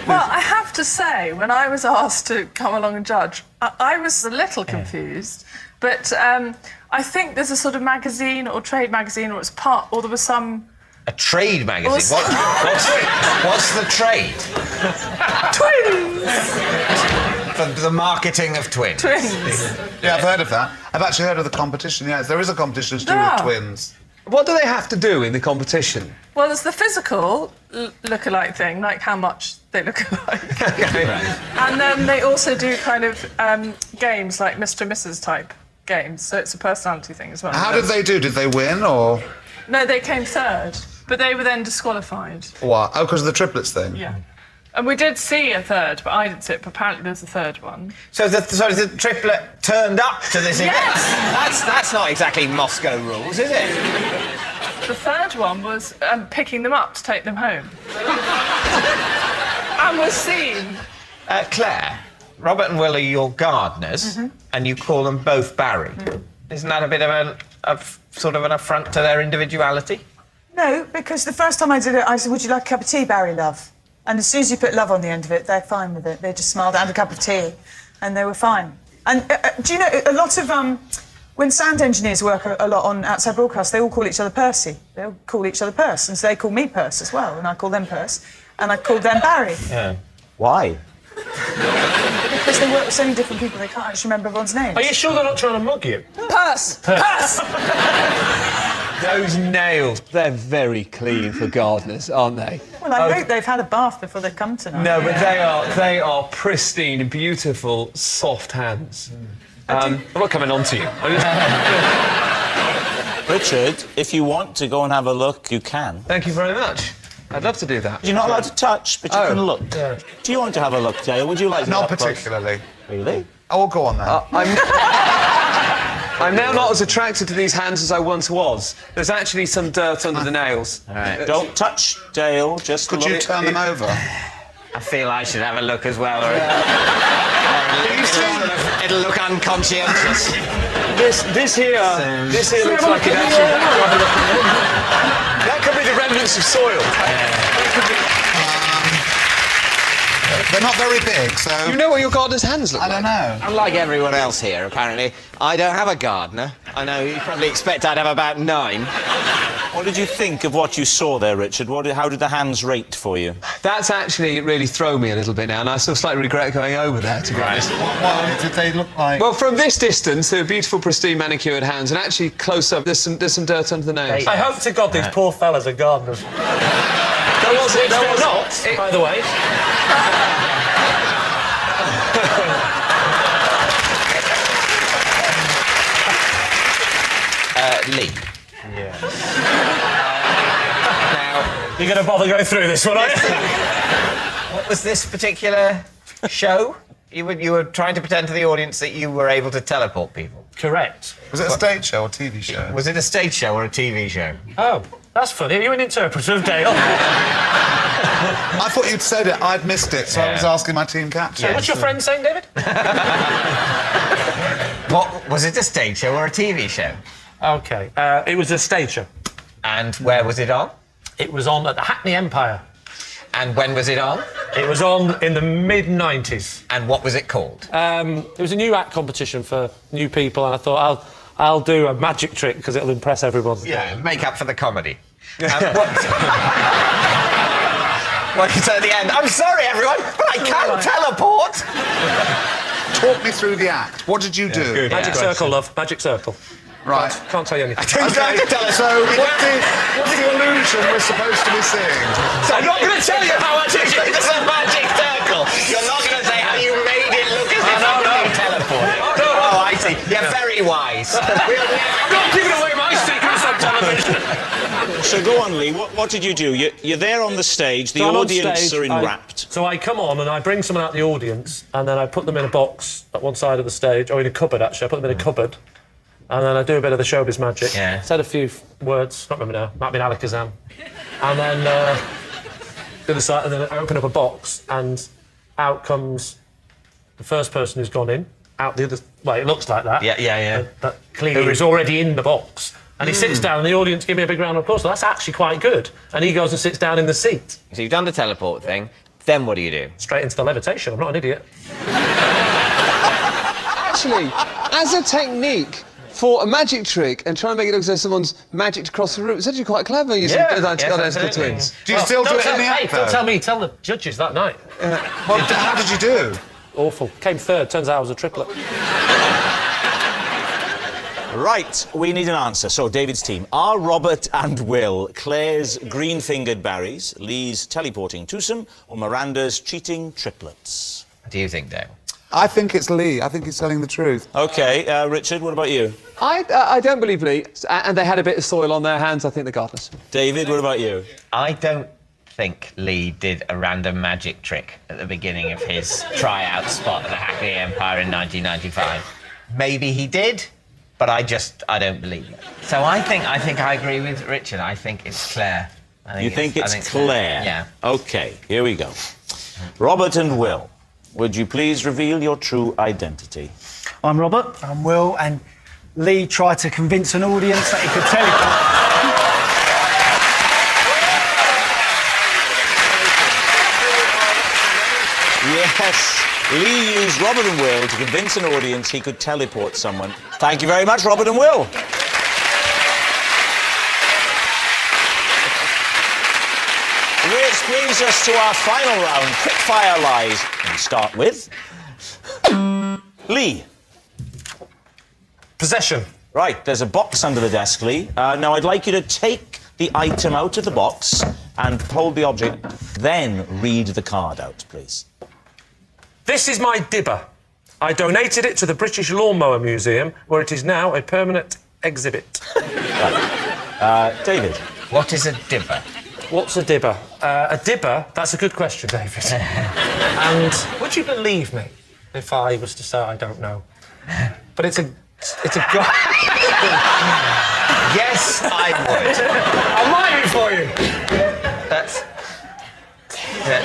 Well, I have to say, when I was asked to come along and judge, I was a little confused, but I think there's a sort of magazine or trade magazine, or it's part, or there was some... A trade magazine? What's the trade? Twins! The marketing of twins. Twins. Yeah, I've heard of that. I've actually heard of the competition, yes. There is a competition to do with twins. What do they have to do in the competition? Well, there's the physical look-alike thing, like how much they look alike. And then they also do kind of games like Mr. and Mrs. type games, so it's a personality thing as well. How did they do? Did they win, or...? No, they came third, but they were then disqualified. What? Oh, because of the triplets thing? Yeah. And we did see a third, but I didn't see it, but apparently there's a third one. So the triplet turned up to this event? Yes! That's not exactly Moscow rules, is it? The third one was picking them up to take them home. And was seen. Claire, Robert and Will are your gardeners, and you call them both Barry. Isn't that a bit of sort of an affront to their individuality? No, because the first time I did it, I said, would you like a cup of tea, Barry, love? And as soon as you put love on the end of it, they're fine with it. They just smiled and a cup of tea, and they were fine. And do you know, a lot of... when sound engineers work a lot on outside broadcasts, they all call each other Percy. They all call each other Purse, and so they call me Purse as well, and I call them Purse. and I called them Barry. Yeah. Why? Because they work with so many different people, they can't actually remember everyone's names. Are you sure they're not trying to mug you? Pass! Pass! Those nails, they're very clean for gardeners, aren't they? Well, I hope they've had a bath before they come tonight. No, but they are pristine, beautiful, soft hands. I'm not coming on to you. Richard, if you want to go and have a look, you can. Thank you very much. I'd love to do that. You're not allowed to touch, but you can look. Yeah. Do you want to have a look, Dale? Would you like to? Not get up close? particularly. Really? Oh, go on then. I'm now not as attracted to these hands as I once was. There's actually some dirt under the nails. All right. Don't touch, Dale. Just Could look. you turn them over? I feel I should have a look as well. Or it'll look unconscientious. This here looks like it actually. That could be the remnants of soil. They're not very big, so... You know what your gardener's hands look like? I don't know. Unlike everyone else here, apparently, I don't have a gardener. I know you probably expect I'd have about 9. What did you think of what you saw there, Richard? How did the hands rate for you? That's actually really thrown me a little bit now, and I still slightly regret going over there, to be honest. What did they look like? Well, from this distance, they're beautiful, pristine, manicured hands, and actually close up, there's some dirt under the nails. I hope to God these poor fellas are gardeners. There was not, by the way. Lee. Yeah. Now, You're going to bother going through this one, are you? what was this particular show? You were trying to pretend to the audience that you were able to teleport people. Correct. Was it a stage show or TV show? Was it a stage show or a TV show? Oh, that's funny. Are you an interpreter of Dale? I thought you'd said it. I'd missed it, so I was asking my team captain. So what's your friend saying, David? What was it? A stage show or a TV show? OK. It was a stage show. And where was it on? It was on at the Hackney Empire. And when was it on? It was on in the mid-90s. And what was it called? It was a new act competition for new people, and I thought I'll do a magic trick because it'll impress everyone. Yeah, make up for the comedy. What you say at the end? I'm sorry, everyone, but I can't teleport. Talk me through the act. What did you do? Magic circle, love. Magic circle. Right. Can't tell you anything. Okay, so what's the illusion we're supposed to be seeing? So I'm not going to tell you how I did it. It's a magic circle. You're not going to say how you made it look as if you teleported. Oh, I see. You're very wise. I'm not giving away my secrets on television. So go on, Lee. What did you do? You're there on the stage. The So I'm on audience stage, are enwrapped. So I come on and I bring someone out the audience and then I put them in a box at one side of the stage, or in a cupboard, actually. I put them in a cupboard. And then I do a bit of the showbiz magic. Yeah. Said a few words, not remember now. Might have been Alakazam. And then do the side, and then I open up a box, and out comes the first person who's gone in. Out the other. Well, it looks like that. Yeah. That clearly is already in the box. And he sits down, and the audience give me a big round of applause. So that's actually quite good. And he goes and sits down in the seat. So you've done the teleport thing. Then what do you do? Straight into the levitation. I'm not an idiot. Actually, as a technique for a magic trick and trying to make it look as though someone's magicked across the room, it's actually quite clever using identical twins. Do you still do it in the act, Don't though? tell me, tell the judges that night. Well, how did you do? Awful. Came third. Turns out I was a triplet. Right, we need an answer. So, David's team. Are Robert and Will Claire's green-fingered Barrys, Lee's teleporting twosome, or Miranda's cheating triplets? What do you think, Dale? I think it's Lee. I think he's telling the truth. OK, Richard, what about you? I don't believe Lee, and they had a bit of soil on their hands. I think the gardeners. David, what about you? I don't think Lee did a random magic trick at the beginning of his tryout spot at the Hackney Empire in 1995. Maybe he did, but I don't believe it. So I think I agree with Richard. I think it's Claire. You think it's Claire? Yeah. OK, here we go. Robert and Will, would you please reveal your true identity? I'm Robert. I'm Will, and Lee tried to convince an audience that he could teleport. Yes, Lee used Robert and Will to convince an audience he could teleport someone. Thank you very much, Robert and Will. We're brings us to our final round, quick-fire lies. We start with... Lee. Possession. Right, there's a box under the desk, Lee. Now, I'd like you to take the item out of the box and hold the object, then read the card out, please. This is my dibber. I donated it to the British Lawnmower Museum, where it is now a permanent exhibit. Right. David. What is a dibber? What's a dibber? A dibber? That's a good question, David. And would you believe me if I was to say I don't know? But it's a Yes, I would. I'm waiting for you. That's... Yeah.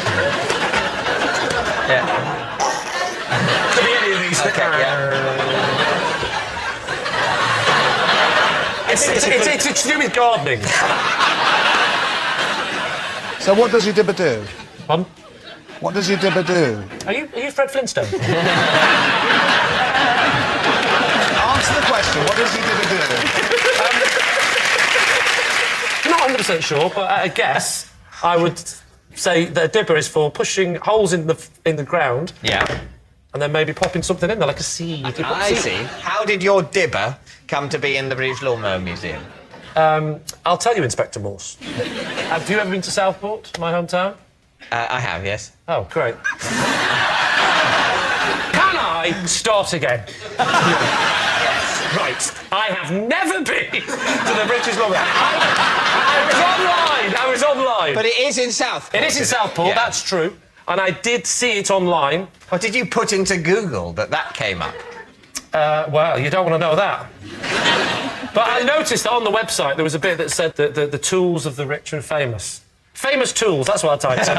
Could be any of these. Okay, It's to do with gardening. So what does your dibber do? Pardon? What does your dibber do? Are you Fred Flintstone? Answer the question. What does your dibber do? Not 100% sure, but at a guess, I would say that a dibber is for pushing holes in the ground. Yeah. And then maybe popping something in there, like a seed. I see. How did your dibber come to be in the British Lawnmower Museum? I'll tell you, Inspector Morse. Have you ever been to Southport, my hometown? I have, yes. Oh, great. Can I start again? Right. I have never been to the British Lawnmower. I was online. But it is in Southport. It is in Southport, Yeah. that's true. And I did see it online. What did you put into Google that came up? Well, you don't want to know that. But I noticed that on the website there was a bit that said that the tools of the rich and famous. Famous tools, that's what I typed in.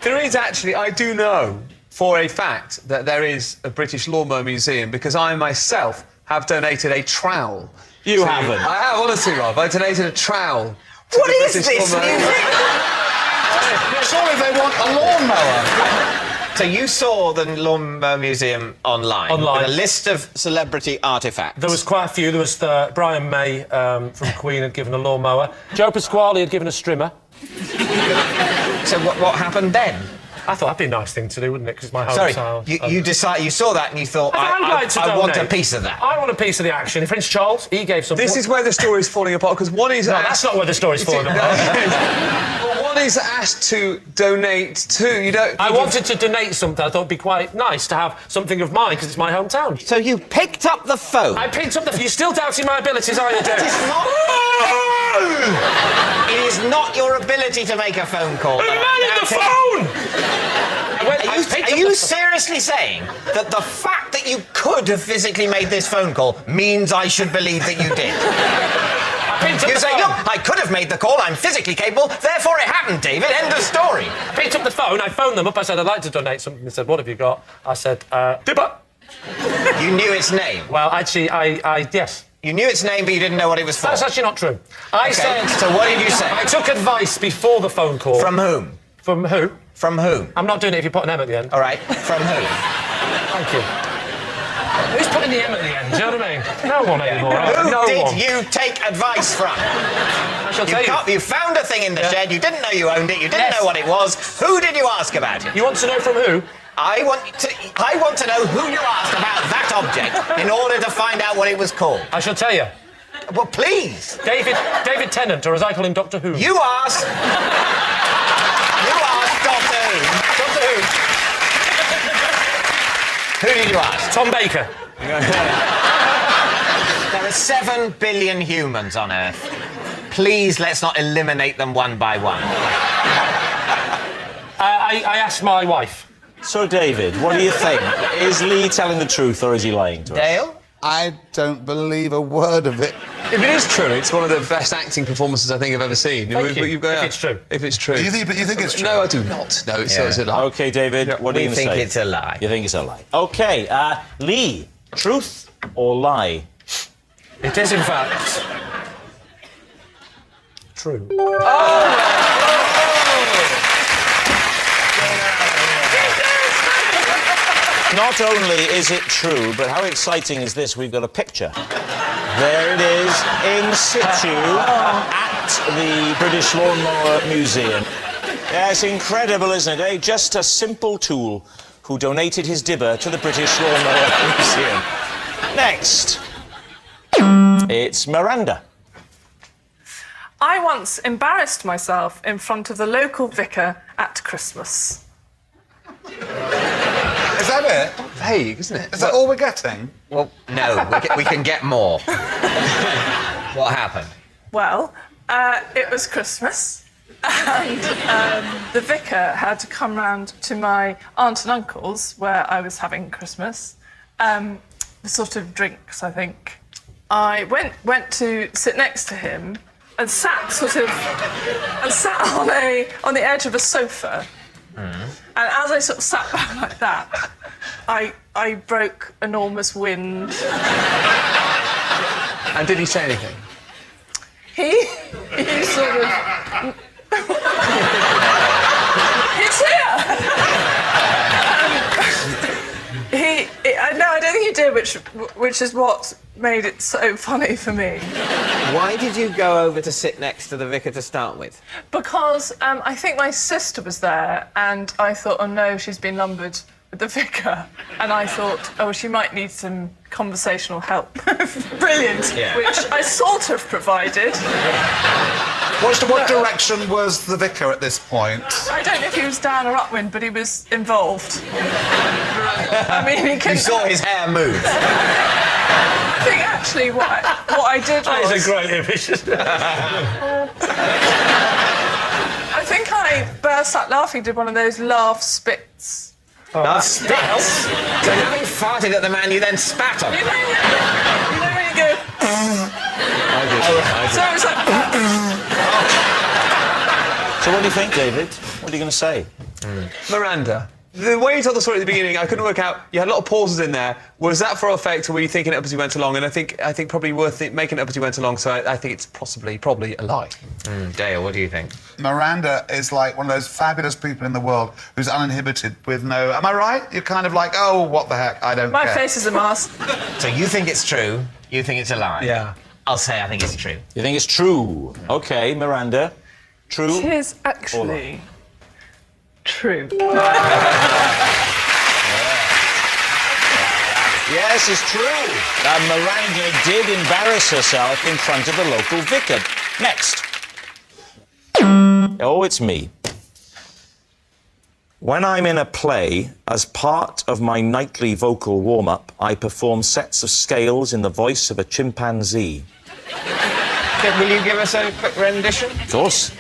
There is actually, I do know for a fact that there is a British Lawnmower Museum because I myself have donated a trowel. You haven't? I have, honestly, Rob. I donated a trowel. What is this? Surely they want a lawnmower. So you saw the Lawnmower Museum online. Online. With a list of celebrity artefacts. There was quite a few. There was Brian May from Queen had given a lawnmower. Joe Pasquale had given a strimmer. So what happened then? I thought that'd be a nice thing to do, wouldn't it? Because my Sorry, hometown. you saw that and you thought, I want a piece of that. I want a piece of the action. Prince Charles, he gave something. This is where the story's falling apart because one is... No, that's not where the story's falling apart. Well, one is asked to donate to... I wanted to donate something. I thought it'd be quite nice to have something of mine because it's my hometown. So you picked up the phone? I picked up the... You're still doubting my abilities, are you, Dave? It is not your ability to make a phone call. Who made the phone? Are you seriously saying that the fact that you could have physically made this phone call means I should believe that you did? You say, look, I could have made the call, I'm physically capable, therefore it happened, David, end of story. I picked up the phone, I phoned them up, I said, I'd like to donate something. They said, what have you got? I said, dibber. You knew its name? Well, actually, yes. You knew its name, but you didn't know what it was for? That's actually not true. I said... So what did you say? I took advice before the phone call. From whom? From who? From whom? I'm not doing it if you put an M at the end. All right, from who? Thank you. Who's putting the M at the end? Do you know what I mean? No one anymore. Who did you take advice from? I shall tell you. You found a thing in the shed, you didn't know you owned it, you didn't know what it was. Who did you ask about it? You want to know from who? I want to know who you asked about that object in order to find out what it was called. I shall tell you. Well, please. David Tennant, or as I call him, Doctor Who. You asked Doctor Who. Doctor Who. Who did you ask? Tom Baker. There are 7 billion humans on Earth. Please, let's not eliminate them one by one. I asked my wife. So, David, what do you think? Is Lee telling the truth or is he lying to us? Dale? I don't believe a word of it. If it is true, it's one of the best acting performances I think I've ever seen. Thank you. If it's true. If it's true. You think it's true? No, I do not. No, it's a lie. OK, David, what do you think? We think it's a lie. You think it's a lie. OK, Lee, truth or lie? It is, in fact, true. Not only is it true, but how exciting is this? We've got a picture. There it is, in situ, at the British Lawnmower Museum. Yes, incredible, isn't it, eh? Just a simple tool who donated his dibber to the British Lawnmower Museum. Next. It's Miranda. I once embarrassed myself in front of the local vicar at Christmas. Is that it? Vague, isn't it? Is that all we're getting? Well, no, we can get more. What happened? Well, it was Christmas, and the vicar had to come round to my aunt and uncle's where I was having Christmas. The sort of drinks, I think. I went to sit next to him and sat on the edge of a sofa. And as I sort of sat back like that, I broke enormous wind. And did he say anything? He sort of... He's here! No, I don't think he did, which is what made it so funny for me. Why did you go over to sit next to the vicar to start with? Because I think my sister was there, and I thought, oh no, she's been lumbered with the vicar. And I thought, oh, she might need some conversational help. Brilliant. Yeah. Which I sort of provided. What direction was the vicar at this point? I don't know if he was down or upwind, but he was involved. I mean, he could... You saw his hair move. I think actually what I did was... That is a great image. I think I burst out laughing, did one of those laugh spits. Spits? So having farted at the man, you then spat on You him? know when you go... So it was like... So what do you think, David? What are you going to say? Miranda, the way you told the story at the beginning, I couldn't work out. You had a lot of pauses in there. Was that for effect, or were you thinking it up as you went along? And I think probably worth it, making it up as you went along. So I think it's probably a lie. Dale, what do you think? Miranda is like one of those fabulous people in the world who's uninhibited with no... Am I right? You're kind of like, oh, what the heck, I don't My care. face is a mask. So you think it's true, you think it's a lie? Yeah. I'll say I think it's true. You think it's true? OK, Miranda. True? It is actually true. Yes, it's true. Miranda did embarrass herself in front of the local vicar. Next. Oh, it's me. When I'm in a play, as part of my nightly vocal warm-up, I perform sets of scales in the voice of a chimpanzee. Will you give us a quick rendition? Of course.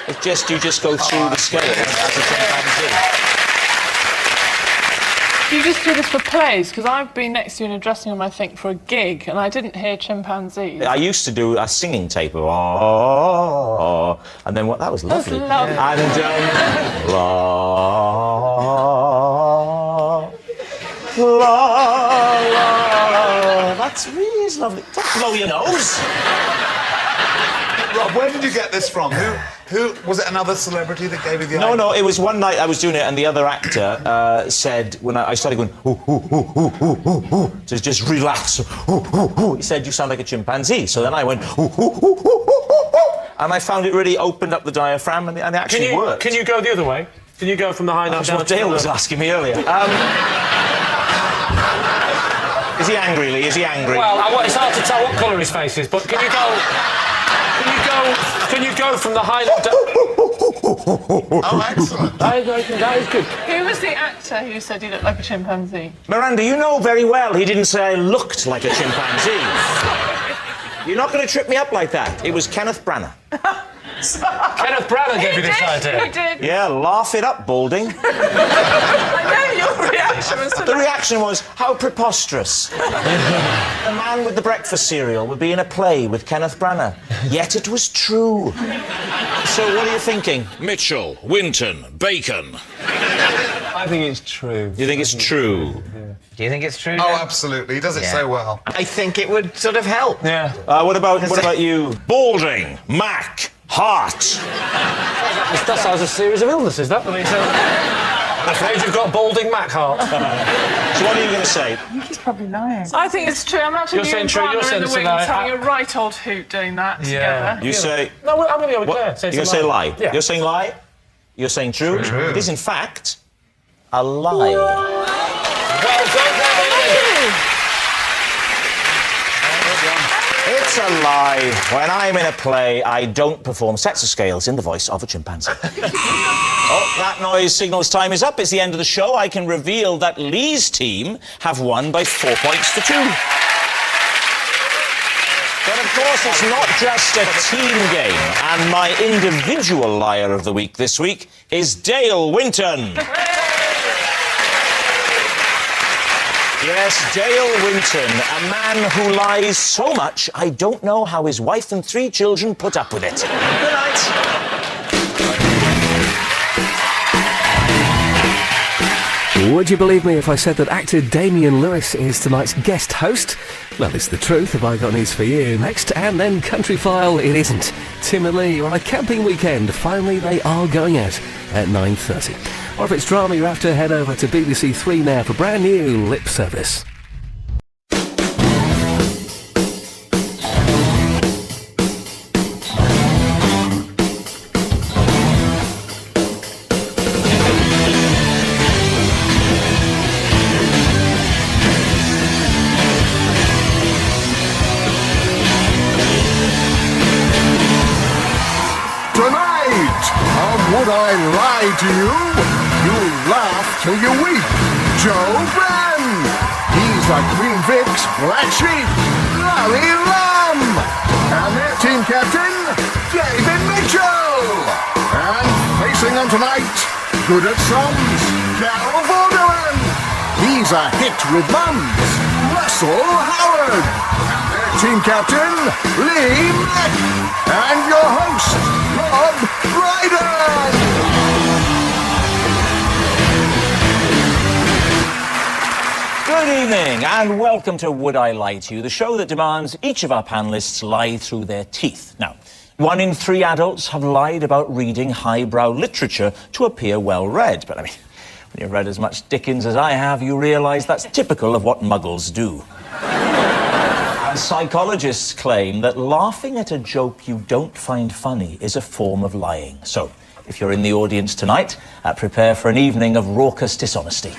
It's just, you just go through the scale as a chimpanzee. Do you just do this for plays? Because I've been next to you in a dressing room, I think, for a gig, and I didn't hear chimpanzees. I used to do a singing tape of oh, and then what? That was lovely. That's lovely. And la. That's really is lovely. Don't blow your nose. Rob, where did you get this from? Who was it? Another celebrity that gave you the idea? No, it was one night I was doing it, and the other actor said, when I started going, to just relax, he said, you sound like a chimpanzee. So then I went, and I found it really opened up the diaphragm, and it actually worked. Can you go the other way? Can you go from the high note That's down what to Dale the was low? asking me earlier. Is he angry, Lee? Is he angry? Well, it's hard to tell what colour his face is, but can you go... Can you go from the high note down? Oh, excellent. That is good. Who was the actor who said he looked like a chimpanzee? Miranda, you know very well he didn't say I looked like a chimpanzee. You're not going to trip me up like that. It was Kenneth Branagh. Kenneth Branagh gave you this idea. He did. Yeah, laugh it up, Balding. I know your reaction was to The reaction was, how preposterous. The man with the breakfast cereal would be in a play with Kenneth Branagh. Yet it was true. So what are you thinking? Mitchell, Winton, Bacon. I think it's true. You think it's true? Do you think it's true? Oh, Dan? absolutely. He does it so well. I think it would sort of help. Yeah. What about you? Balding, Mack, Hart. That sounds a series of illnesses, that. I'm afraid you've got balding Mack Hart. So what are you going to say? I think he's probably lying. I think it's true. Imagine You're you saying and true, Brian you're are in saying the it's a wings lie. having a right old hoot doing that together. You say... No, I'm going to go with Claire. You're going to say lie? Yeah. You're saying lie? You're saying true? True. It is, in fact, a lie. Well done, It's a lie. When I'm in a play, I don't perform sets of scales in the voice of a chimpanzee. Oh, that noise signals time is up. It's the end of the show. I can reveal that Lee's team have won by 4 points to 2. But of course, it's not just a team game. And my individual liar of the week this week is Dale Winton. Yes, Dale Winton, a man who lies so much, I don't know how his wife and 3 children put up with it. Good night. Would you believe me if I said that actor Damian Lewis is tonight's guest host? Well, it's the truth. Have I got news for you? Next, and then Country File, it isn't. Tim and Lee are on a camping weekend. Finally, they are going out at 9:30. Or if it's drama you're after, head over to BBC 3 now for brand new Lip Service. Tonight, on Would I Lie to You? You laugh till you weep. Joe Brenn. He's like Queen Vic's black sheep, Larry Lamb. And their team captain, David Mitchell. And facing them tonight, good at sums, Carol Vorderman. He's a hit with mums, Russell Howard. And their team captain, Lee Mack. And your host, Rob Brydon. Good evening, and welcome to Would I Lie to You, the show that demands each of our panellists lie through their teeth. Now, 1 in 3 adults have lied about reading highbrow literature to appear well-read. But, I mean, when you've read as much Dickens as I have, you realise that's typical of what muggles do. And psychologists claim that laughing at a joke you don't find funny is a form of lying. So, if you're in the audience tonight, prepare for an evening of raucous dishonesty.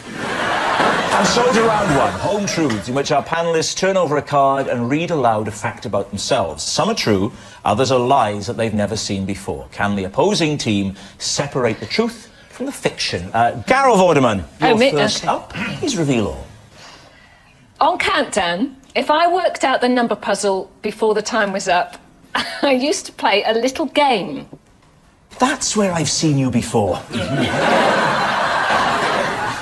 And so to round 1, Home Truths, in which our panellists turn over a card and read aloud a fact about themselves. Some are true, others are lies that they've never seen before. Can the opposing team separate the truth from the fiction? Carol Vorderman, you're first up. Please reveal all. On Countdown, if I worked out the number puzzle before the time was up, I used to play a little game. That's where I've seen you before.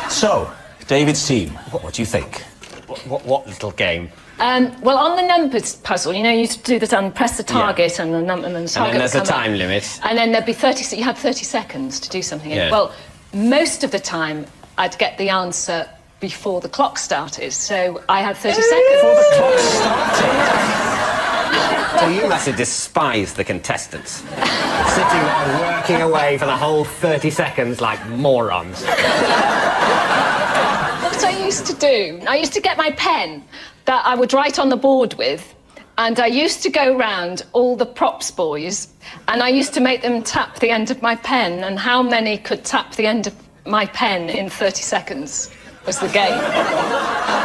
So, David's team, what do you think? What little game? Well, on the numbers puzzle, you know, you used to do the press the target and the number and the target. And then there's a would come time up. limit. And then there'd be 30. So you had 30 seconds to do something. Yeah. Well, most of the time, I'd get the answer before the clock started. So I had 30 seconds. Before the clock started. So you must have despised the contestants, sitting there working away for the whole 30 seconds like morons. What I used to do, I used to get my pen that I would write on the board with, and I used to go round all the props boys, and I used to make them tap the end of my pen, and how many could tap the end of my pen in 30 seconds was the game.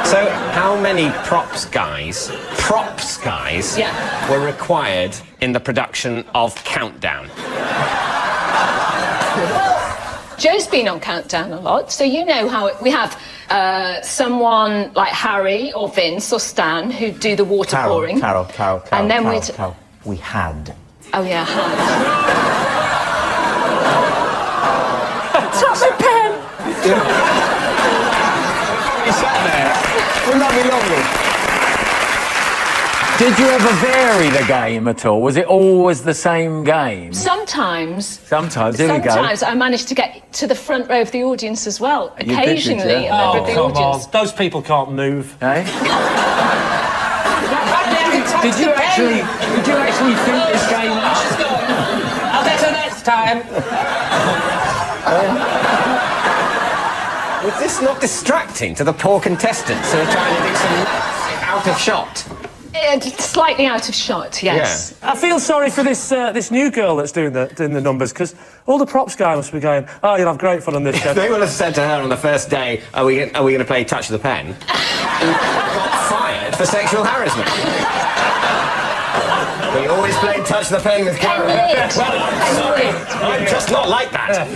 So how many props guys were required in the production of Countdown? Joe's been on Countdown a lot, so you know how we have someone like Harry or Vince or Stan who do the water pouring. Carol. And then we had. Oh yeah, had. Tap my pen! You sat there. Wouldn't that be lovely? Did you ever vary the game at all? Was it always the same game? Sometimes. Here we go. Sometimes I managed to get to the front row of the audience as well. You did, Occasionally, did you? a member of the Come audience. on, those people can't move. Eh? Did you actually think this game? I'll get her next time. Was this not distracting to the poor contestants who are trying to do some out of shot? Slightly out of shot, yes. I feel sorry for this new girl that's doing the numbers, because all the props guy must be going, oh, you'll have great fun on this show. They will have said to her on the first day, are we going to play Touch the Pen? Got fired for sexual harassment. We always played Touch the Pen with Karen. Sorry, I'm just not like that.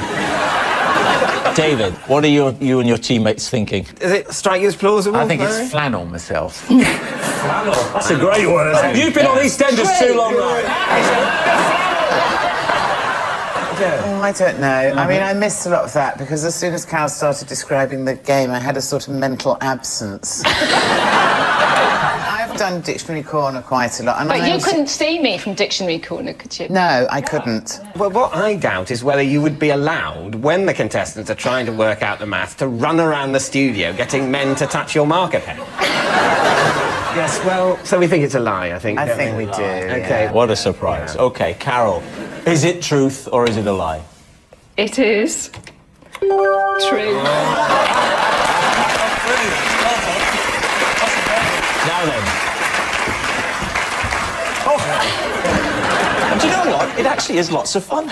David, what are you and your teammates thinking? Does it strike you as plausible? I think it's flannel myself. Flannel? That's a great word. You've been on EastEnders too long now. Oh, I don't know. I mean, I missed a lot of that because as soon as Cal started describing the game, I had a sort of mental absence. I've done Dictionary Corner quite a lot. And But you couldn't see me from Dictionary Corner, could you? No, I couldn't. Well, what I doubt is whether you would be allowed, when the contestants are trying to work out the math, to run around the studio getting men to touch your marker pen. Yes, well, so we think it's a lie, I think. I think we do. Okay. What a surprise. OK, Carol, is it truth or is it a lie? It is true. Now then. Oh. And do you know what? It actually is lots of fun.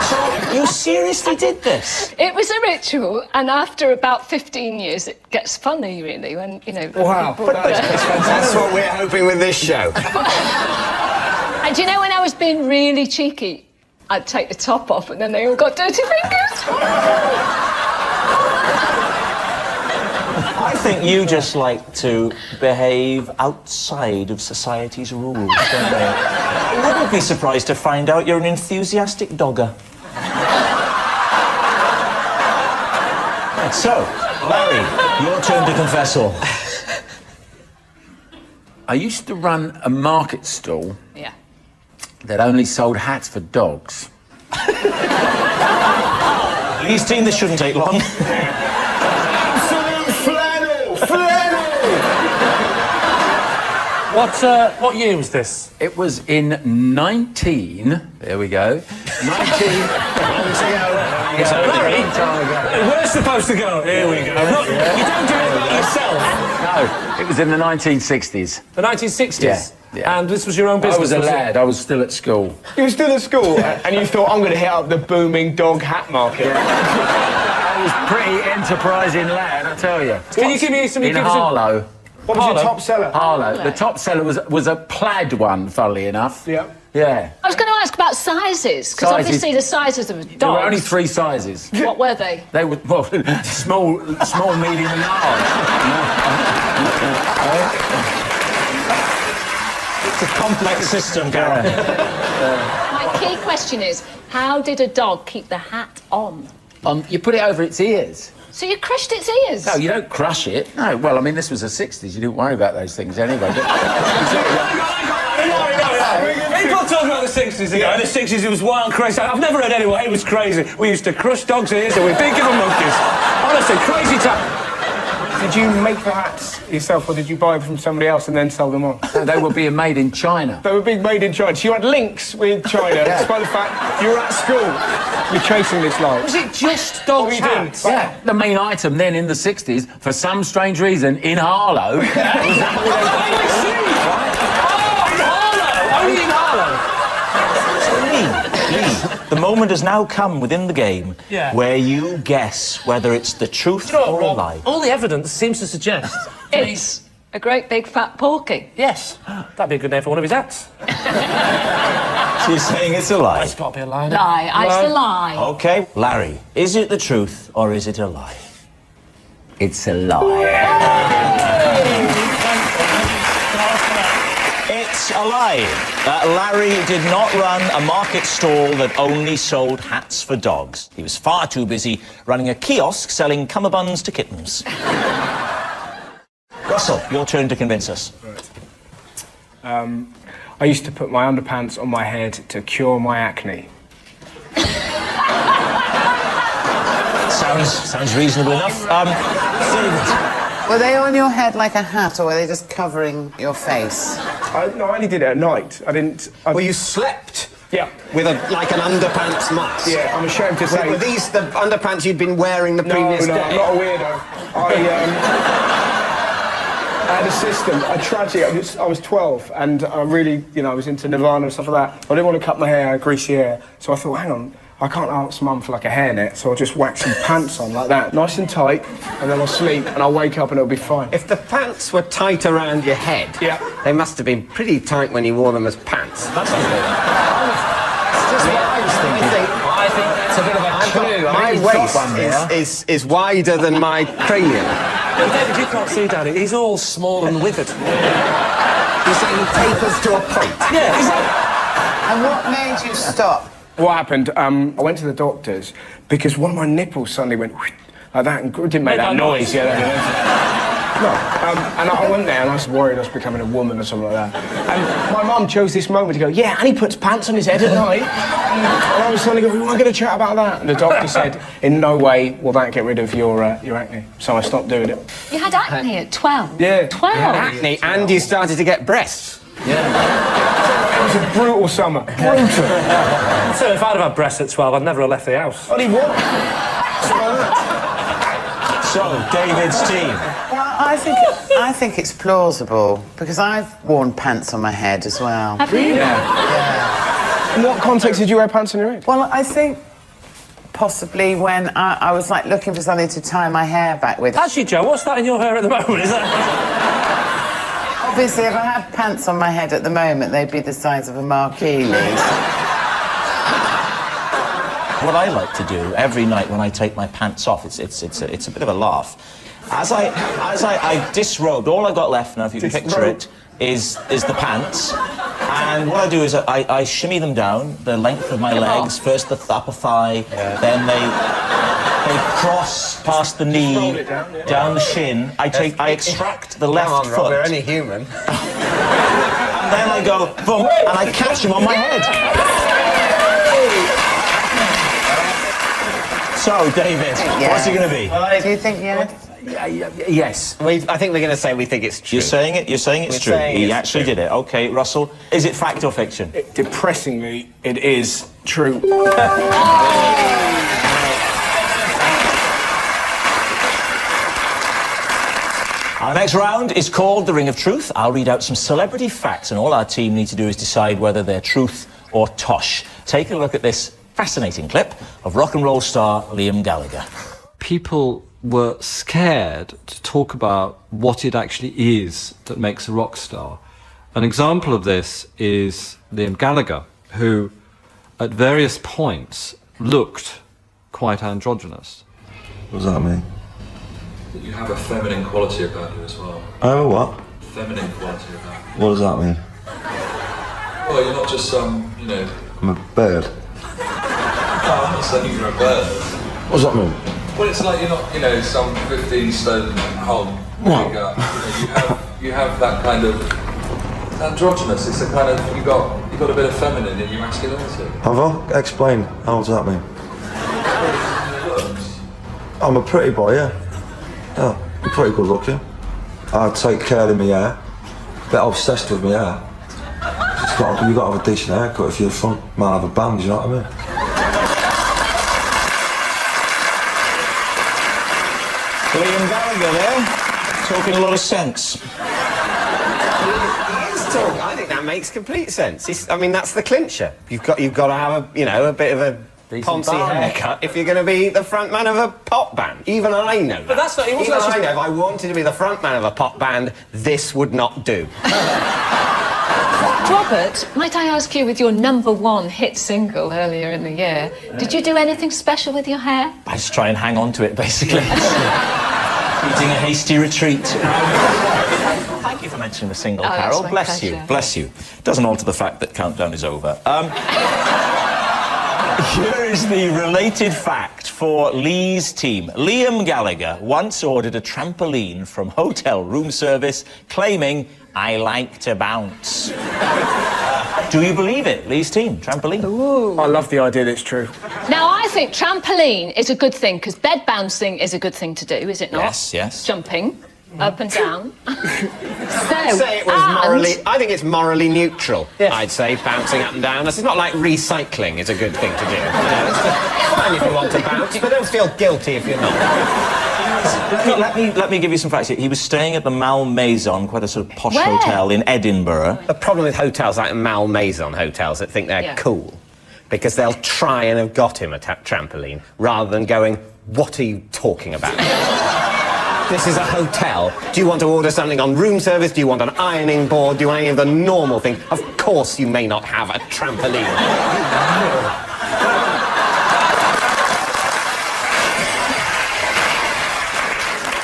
So, you seriously did this? It was a ritual, and after about 15 years, it gets funny, really, when, you know... Wow. That's what we're hoping with this show. And do you know, when I was being really cheeky, I'd take the top off, and then they all got dirty fingers. I think you just like to behave outside of society's rules, don't you? I wouldn't be surprised to find out you're an enthusiastic dogger. So, Larry, your turn to confess all. I used to run a market stall Yeah. that only sold hats for dogs. Please, team, this shouldn't take long. What year was this? It was in There we go. 19... Larry, where's supposed to go? Here we go. Look, you don't do it yourself. No, it was in the 1960s. The 1960s? Yeah. Yeah. And this was your own business? I was a lad. I was still at school. You were still at school, and you thought, I'm going to hit up the booming dog hat market. I was pretty enterprising lad, I tell you. Can you give me some... In Harlow. What was your top seller? Harlow. The top seller was a plaid one, funnily enough. Yeah. Yeah. I was going to ask about sizes, because obviously the sizes of dogs... There were only 3 sizes. What were they? They were, well, small, medium and large. It's a complex system, Carol. My key question is, how did a dog keep the hat on? You put it over its ears. So you crushed its ears? No, you don't crush it. No, well, I mean, this was the 60s. You didn't worry about those things anyway. People talk about the 60s ago. In the 60s, it was wild, crazy. I've never heard anyone. It was crazy. We used to crush dogs' ears and we'd big give them monkeys. Honestly, crazy time. Did you make the hats yourself, or did you buy them from somebody else and then sell them on? No, they were being made in China. They were being made in China. So you had links with China, despite the fact you were at school. You're chasing this life. Was it just dog hats? Yeah. The main item then in the 60s, for some strange reason, in Harlow... Only in Harlow? Lee, the moment has now come within the game where you guess whether it's the truth or a lie. All the evidence seems to suggest... It's a great big fat porky. Yes. That'd be a good name for one of his hats. She's saying it's a lie. It's got to be a lie. Lie. It's a lie. OK, Larry, is it the truth or is it a lie? It's a lie. It's a lie. Larry did not run a market stall that only sold hats for dogs. He was far too busy running a kiosk selling cummerbunds to kittens. Russell, your turn to convince us. I used to put my underpants on my head to cure my acne. Sounds reasonable enough. Were they on your head like a hat, or were they just covering your face? No, I only did it at night. I didn't... Well, you slept Yeah. With like an underpants mask? Yeah, I'm ashamed to say. Were these the underpants you'd been wearing the previous day? No, I'm not a weirdo. I had a system, a tragic. I was 12, and I really, I was into Nirvana and stuff like that. I didn't want to cut my hair, greasy hair, so I thought, hang on, I can't ask Mum for like a hairnet, so I'll just whack some pants on like that, nice and tight, and then I'll sleep, and I'll wake up and it'll be fine. If the pants were tight around your head, they must have been pretty tight when you wore them as pants. That's just what I was thinking. I think that's a bit of a clue. My waist is wider than my cranium. David, you can't see Daddy. He's all small and withered. You're saying he tapers to a point? Yeah, exactly. And what made you stop? What happened, I went to the doctors because one of my nipples suddenly went like that and it didn't make that noise. And I went there and I was worried I was becoming a woman or something like that. And my mum chose this moment to go, yeah, and he puts pants on his head at night. And I was suddenly going, we weren't going to chat about that. And the doctor said, in no way will that get rid of your acne. So I stopped doing it. You had acne at 12? Yeah. 12? You had acne and you started to get breasts. Yeah. It was a brutal summer. Brutal. So if I'd have had breasts at 12, I'd never have left the house. Only what? So, David's team. Well, I think it's plausible because I've worn pants on my head as well. Have you? Yeah. In what context did you wear pants on your head? Well, I think possibly when I was like looking for something to tie my hair back with. Actually, Joe, what's that in your hair at the moment? Is that? Obviously, if I had pants on my head at the moment, they'd be the size of a marquee lid. What I like to do every night when I take my pants off, it's a bit of a laugh. As I disrobed, all I've got left now, if you can picture it, is the pants. And what I do is I shimmy them down the length of my legs. First the upper thigh, then they cross past the knee, down the shin. I extract the left foot. We're only human. And then I go, boom, and I catch him on my head. So, David, what's he going to be? Do you think yes? Yes. I think we're going to say we think it's true. You're saying it's true. He actually did it. OK, Russell, is it fact or fiction? Depressingly, it is true. Our next round is called The Ring of Truth. I'll read out some celebrity facts, and all our team need to do is decide whether they're truth or tosh. Take a look at this fascinating clip of rock and roll star Liam Gallagher. People were scared to talk about what it actually is that makes a rock star. An example of this is Liam Gallagher, who at various points looked quite androgynous. What does that mean? You have a feminine quality about you as well. Oh, what? Feminine quality about you. What does that mean? Well, you're not just some, I'm a bird. No, I'm not saying you're a bird. What does that mean? Well, it's like you're not, some 15-stone hog. What? You have that kind of androgynous. It's a kind of you've got a bit of feminine in your masculinity. Have I? Explain. How does that mean? I'm a pretty boy, yeah. Yeah, I'm pretty good looking. I take care of my hair. A bit obsessed with my hair. You've got to have a decent haircut if you're fun. Might have a band, you know what I mean? Liam Gallagher there, talking a lot of sense. I think that makes complete sense. That's the clincher. You've got to have a bit of a poncy haircut if you're going to be the front man of a pop band. Even I know that. But that's not. Even I know if I wanted to be the front man of a pop band, this would not do. Robert, might I ask you, with your #1 hit single earlier in the year, did you do anything special with your hair? I just try and hang on to it, basically. Eating a hasty retreat. Thank you for mentioning the single, Carol. Bless you, bless you. Doesn't alter the fact that countdown is over. Here is the related fact for Lee's team. Liam Gallagher once ordered a trampoline from hotel room service, claiming, "I like to bounce." Do you believe it, Lee's team? Trampoline? Ooh. I love the idea that it's true. Now, I think trampoline is a good thing, because bed bouncing is a good thing to do, is it not? Yes, yes. Jumping. Up and down. I'd say it was morally. I think it's morally neutral. I'd say bouncing up and down. It's not like recycling is a good thing to do. It's fine if you want to bounce, but don't feel guilty if you're not. Let me give you some facts here. He was staying at the Malmaison, quite a sort of posh hotel in Edinburgh. The problem with hotels like Malmaison hotels that think they're cool, because they'll try and have got him a trampoline rather than going, "What are you talking about?" This is a hotel. Do you want to order something on room service? Do you want an ironing board? Do you want any of the normal things? Of course you may not have a trampoline.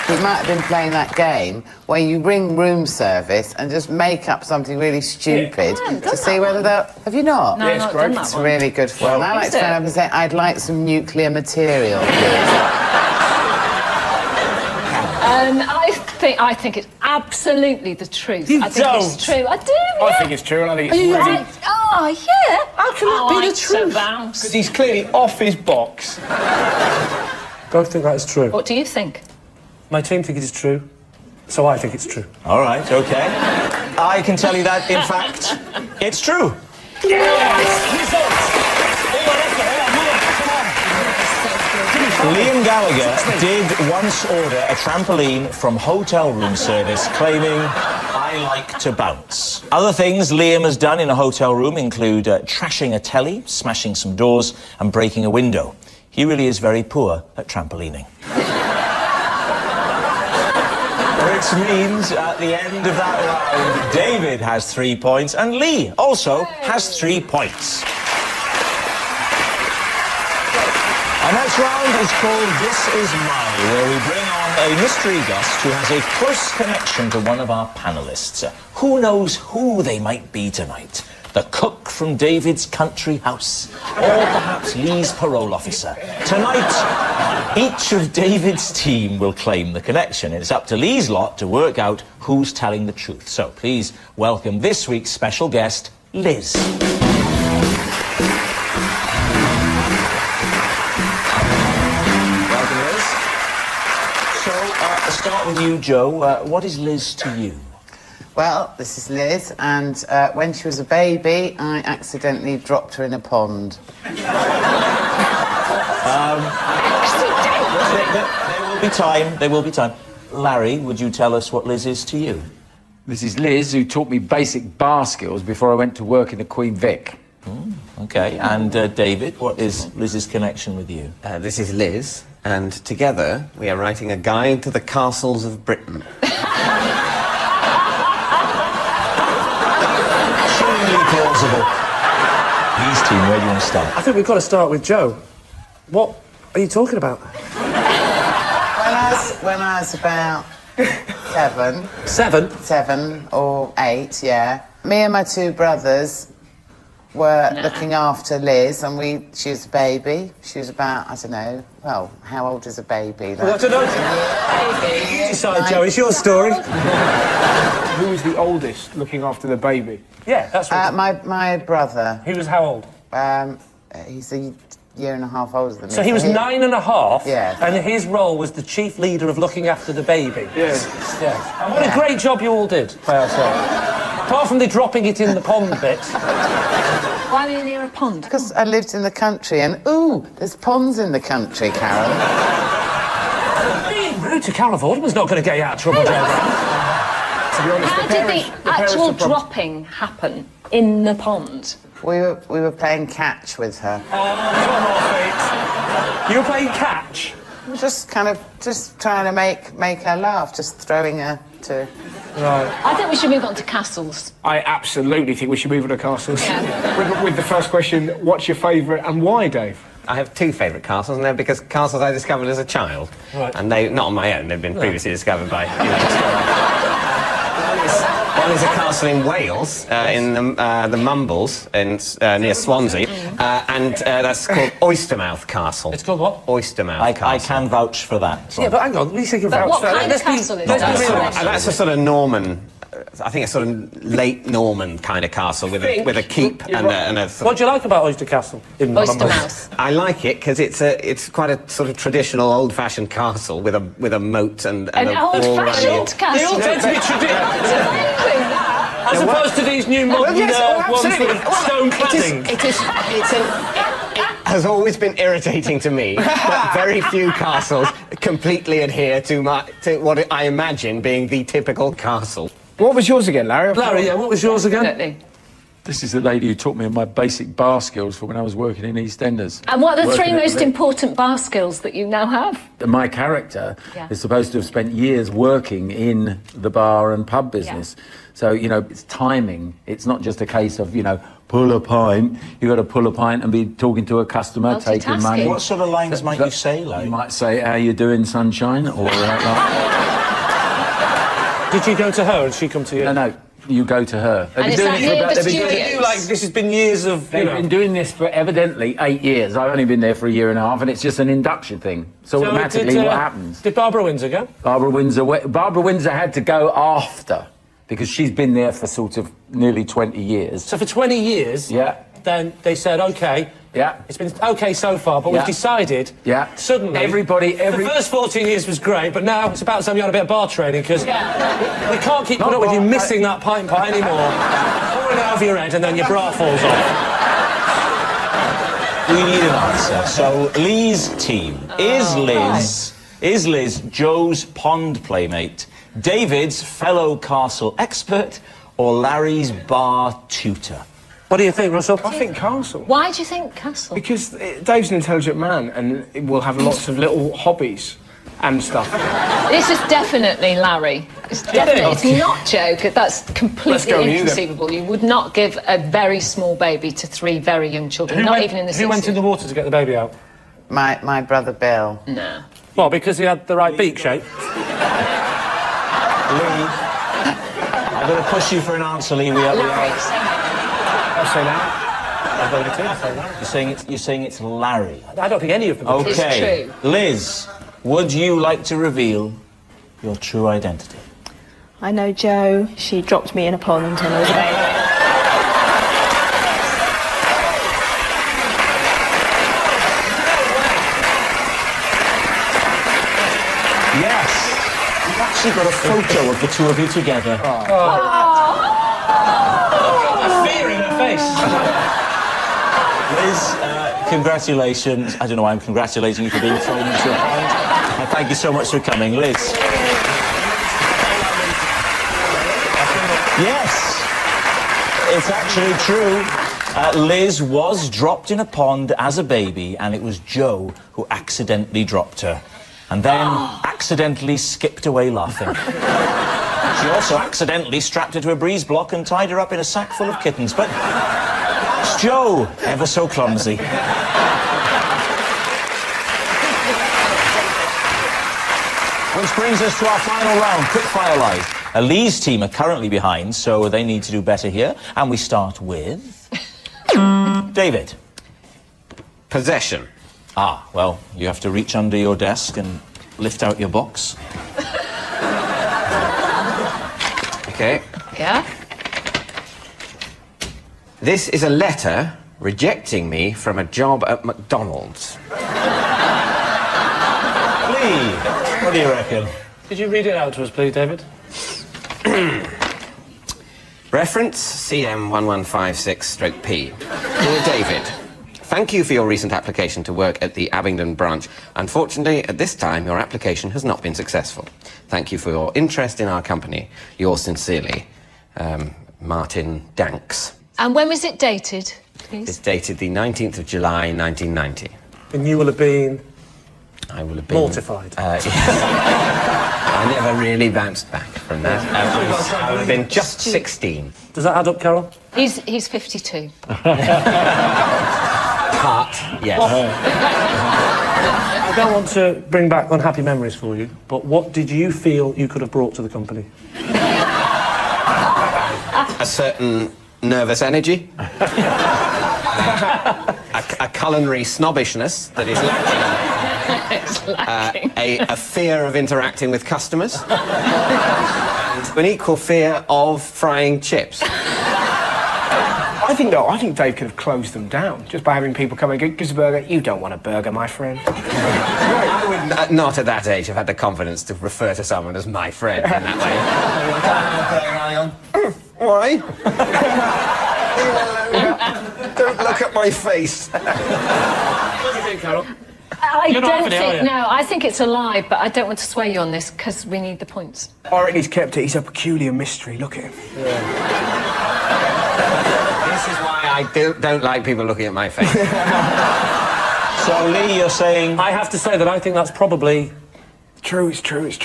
We might have been playing that game where you ring room service and just make up something really stupid to see whether they'll... Have you not? No, it's great. It's really good fun. I like to phone up and say, I'd like some nuclear material, please. I think it's absolutely the truth. You I think don't. it's true. I do. I think it's true, and I think Are it's you really... right? Oh, yeah. How can that be the truth? Because he's clearly off his box. Don't think that is true. What do you think? My team think it is true, so I think it's true. All right, OK. I can tell you that, in fact, it's true. Liam Gallagher did once order a trampoline from hotel room service, claiming, "I like to bounce." Other things Liam has done in a hotel room include trashing a telly, smashing some doors and breaking a window. He really is very poor at trampolining. Which means at the end of that round, David has 3 points and Lee also has 3 points. Our next round is called This Is Mine, where we bring on a mystery guest who has a close connection to one of our panellists. Who knows who they might be tonight? The cook from David's country house, or perhaps Lee's parole officer. Tonight, each of David's team will claim the connection. It's up to Lee's lot to work out who's telling the truth. So please welcome this week's special guest, Liz. Start with you, Joe. What is Liz to you? Well, this is Liz, and when she was a baby, I accidentally dropped her in a pond. There will be time. There will be time. Larry, would you tell us what Liz is to you? This is Liz, who taught me basic bar skills before I went to work in the Queen Vic. OK. And David, what is Liz's connection with you? This is Liz, and together we are writing a guide to the castles of Britain. Plausible. Lee's team, where do you want to start? I think we've got to start with Joe. What are you talking about? When I was about 7. 7? 7 or 8, yeah. Me and my 2 brothers were looking after Liz, and she was a baby. She was about, I don't know, well, how old is a baby? Well, I don't know. You decide, Joe, it's your story. Who was the oldest looking after the baby? Yeah, that's right. My brother. He was how old? He's a year and a half older than me. So he was 9 and a half, yeah. And his role was the chief leader of looking after the baby. Yes. Yeah. And what a great job you all did, may I say. Apart from the dropping it in the pond bit. Why were you near a pond? Because I lived in the country, and ooh, there's ponds in the country, Carol. Being rude to Carol Vorderman's not going to get you out of trouble, Joe. To be honest, How did the actual dropping happen in the pond? We were playing catch with her. Come on, mate. You were playing catch? Just trying to make her laugh, just throwing her to... Right. I think we should move on to castles. I absolutely think we should move on to castles. Yeah. With the first question, what's your favourite and why, Dave? I have 2 favourite castles, and they're because castles I discovered as a child. Right. And they, not on my own, they've been previously discovered by... One is a castle in Wales, in the Mumbles, near Swansea, and that's called Oystermouth Castle. It's called what? Oystermouth Castle. I can vouch for that. Yeah, but hang on, at least you can vouch for that. What kind of castle is that? That's a sort of Norman I think a sort of late Norman kind of castle with a keep and a sort What do you like about Oyster Castle? Oyster Mouse. I like it because it's quite a sort of traditional, old-fashioned castle with a moat and An a wall around old-fashioned it. castle. They all tend to be traditional. As opposed to these new modern ones with stone cladding. It has always been irritating to me that very few castles completely adhere to what I imagine being the typical castle. What was yours again, Larry? Larry, yeah, what was yours again? Definitely. This is the lady who taught me my basic bar skills for when I was working in EastEnders. And what are the Working three at most the- important bar skills that you now have? My character Yeah. is supposed to have spent years working in the bar and pub business. So, you know, it's timing. It's not just a case of, you know, pull a pint. You've got to pull a pint and be talking to a customer, taking money. What sort of lines might you say, like? You might say, how you doing, sunshine? Or Did you go to her and she come to you? No, you go to her. And is that near the studios? Like, this has been years of, They've been doing this for evidently 8 years. I've only been there for a year and a half, and it's just an induction thing. So automatically, what happens? Did Barbara Windsor go? Barbara Windsor had to go after, because she's been there for sort of nearly 20 years. So for 20 years, then they said, OK, it's been OK so far, but we've decided, suddenly, the first 14 years was great, but now it's about time you had a bit of bar training, because we can't keep putting up with you missing that pint anymore, pouring it over your head, and then your bra falls off. We need an answer. So, Lee's team. Is Liz Joe's pond playmate, David's fellow castle expert, or Larry's bar tutor? What do you think, Russell? I think castle. Why do you think castle? Because Dave's an intelligent man and will have lots of little hobbies and stuff. This is definitely Larry. It's definitely. It's not Joe. That's completely inconceivable. You would not give a very small baby to 3 very young children, even in the 60s. Who went in the water to get the baby out? My brother Bill. No. Well, because he had the right beak shape. Lee, I'm going to push you for an answer, Lee. I'll say that. You're saying it's Larry. I don't think any of them. Okay. It's true. Liz, would you like to reveal your true identity? I know Jo. She dropped me in a pond when I was a baby. Yes. We've actually got a photo of the two of you together. Fear in her face. Liz, congratulations. I don't know why I'm congratulating you for being thrown into a pond. And thank you so much for coming, Liz. Yes, it's actually true. Liz was dropped in a pond as a baby, and it was Joe who accidentally dropped her, and then accidentally skipped away laughing. She also accidentally strapped her to a breeze block and tied her up in a sack full of kittens, but it's Joe, ever so clumsy. Which brings us to our final round, quickfire live. Lee's team are currently behind, so they need to do better here. And we start with... David. Possession. Ah, well, you have to reach under your desk and lift out your box. Okay. Yeah? This is a letter rejecting me from a job at McDonald's. Lee, what do you reckon? Did you read it out to us, please, David? Reference CM1156-P. Dear David, thank you for your recent application to work at the Abingdon branch. Unfortunately, at this time, your application has not been successful. Thank you for your interest in our company. Yours sincerely, Martin Danks. And when was it dated, please? It's dated the 19th of July, 1990. And you will have been... I will have been... mortified. I never really bounced back from that. I would have been just 16. Does that add up, Carol? He's 52. Part, yes. I don't want to bring back unhappy memories for you, but what did you feel you could have brought to the company? A certain nervous energy. a culinary snobbishness that is lacking. It's lacking. A fear of interacting with customers. And An equal fear of frying chips. I think Dave could have closed them down just by having people come and give us a burger. You don't want a burger, my friend. I would not at that age have had the confidence to refer to someone as my friend in that way. Why? Don't look at my face. What do you think, Carol? I You're not don't having it, are think, you? no, I think it's a lie, but I don't want to sway you on this because we need the points. I reckon he's kept it. He's a peculiar mystery. Look at him. This is why I don't like people looking at my face. So, Lee, you're saying... I have to say that I think that's probably... True, it's true. It's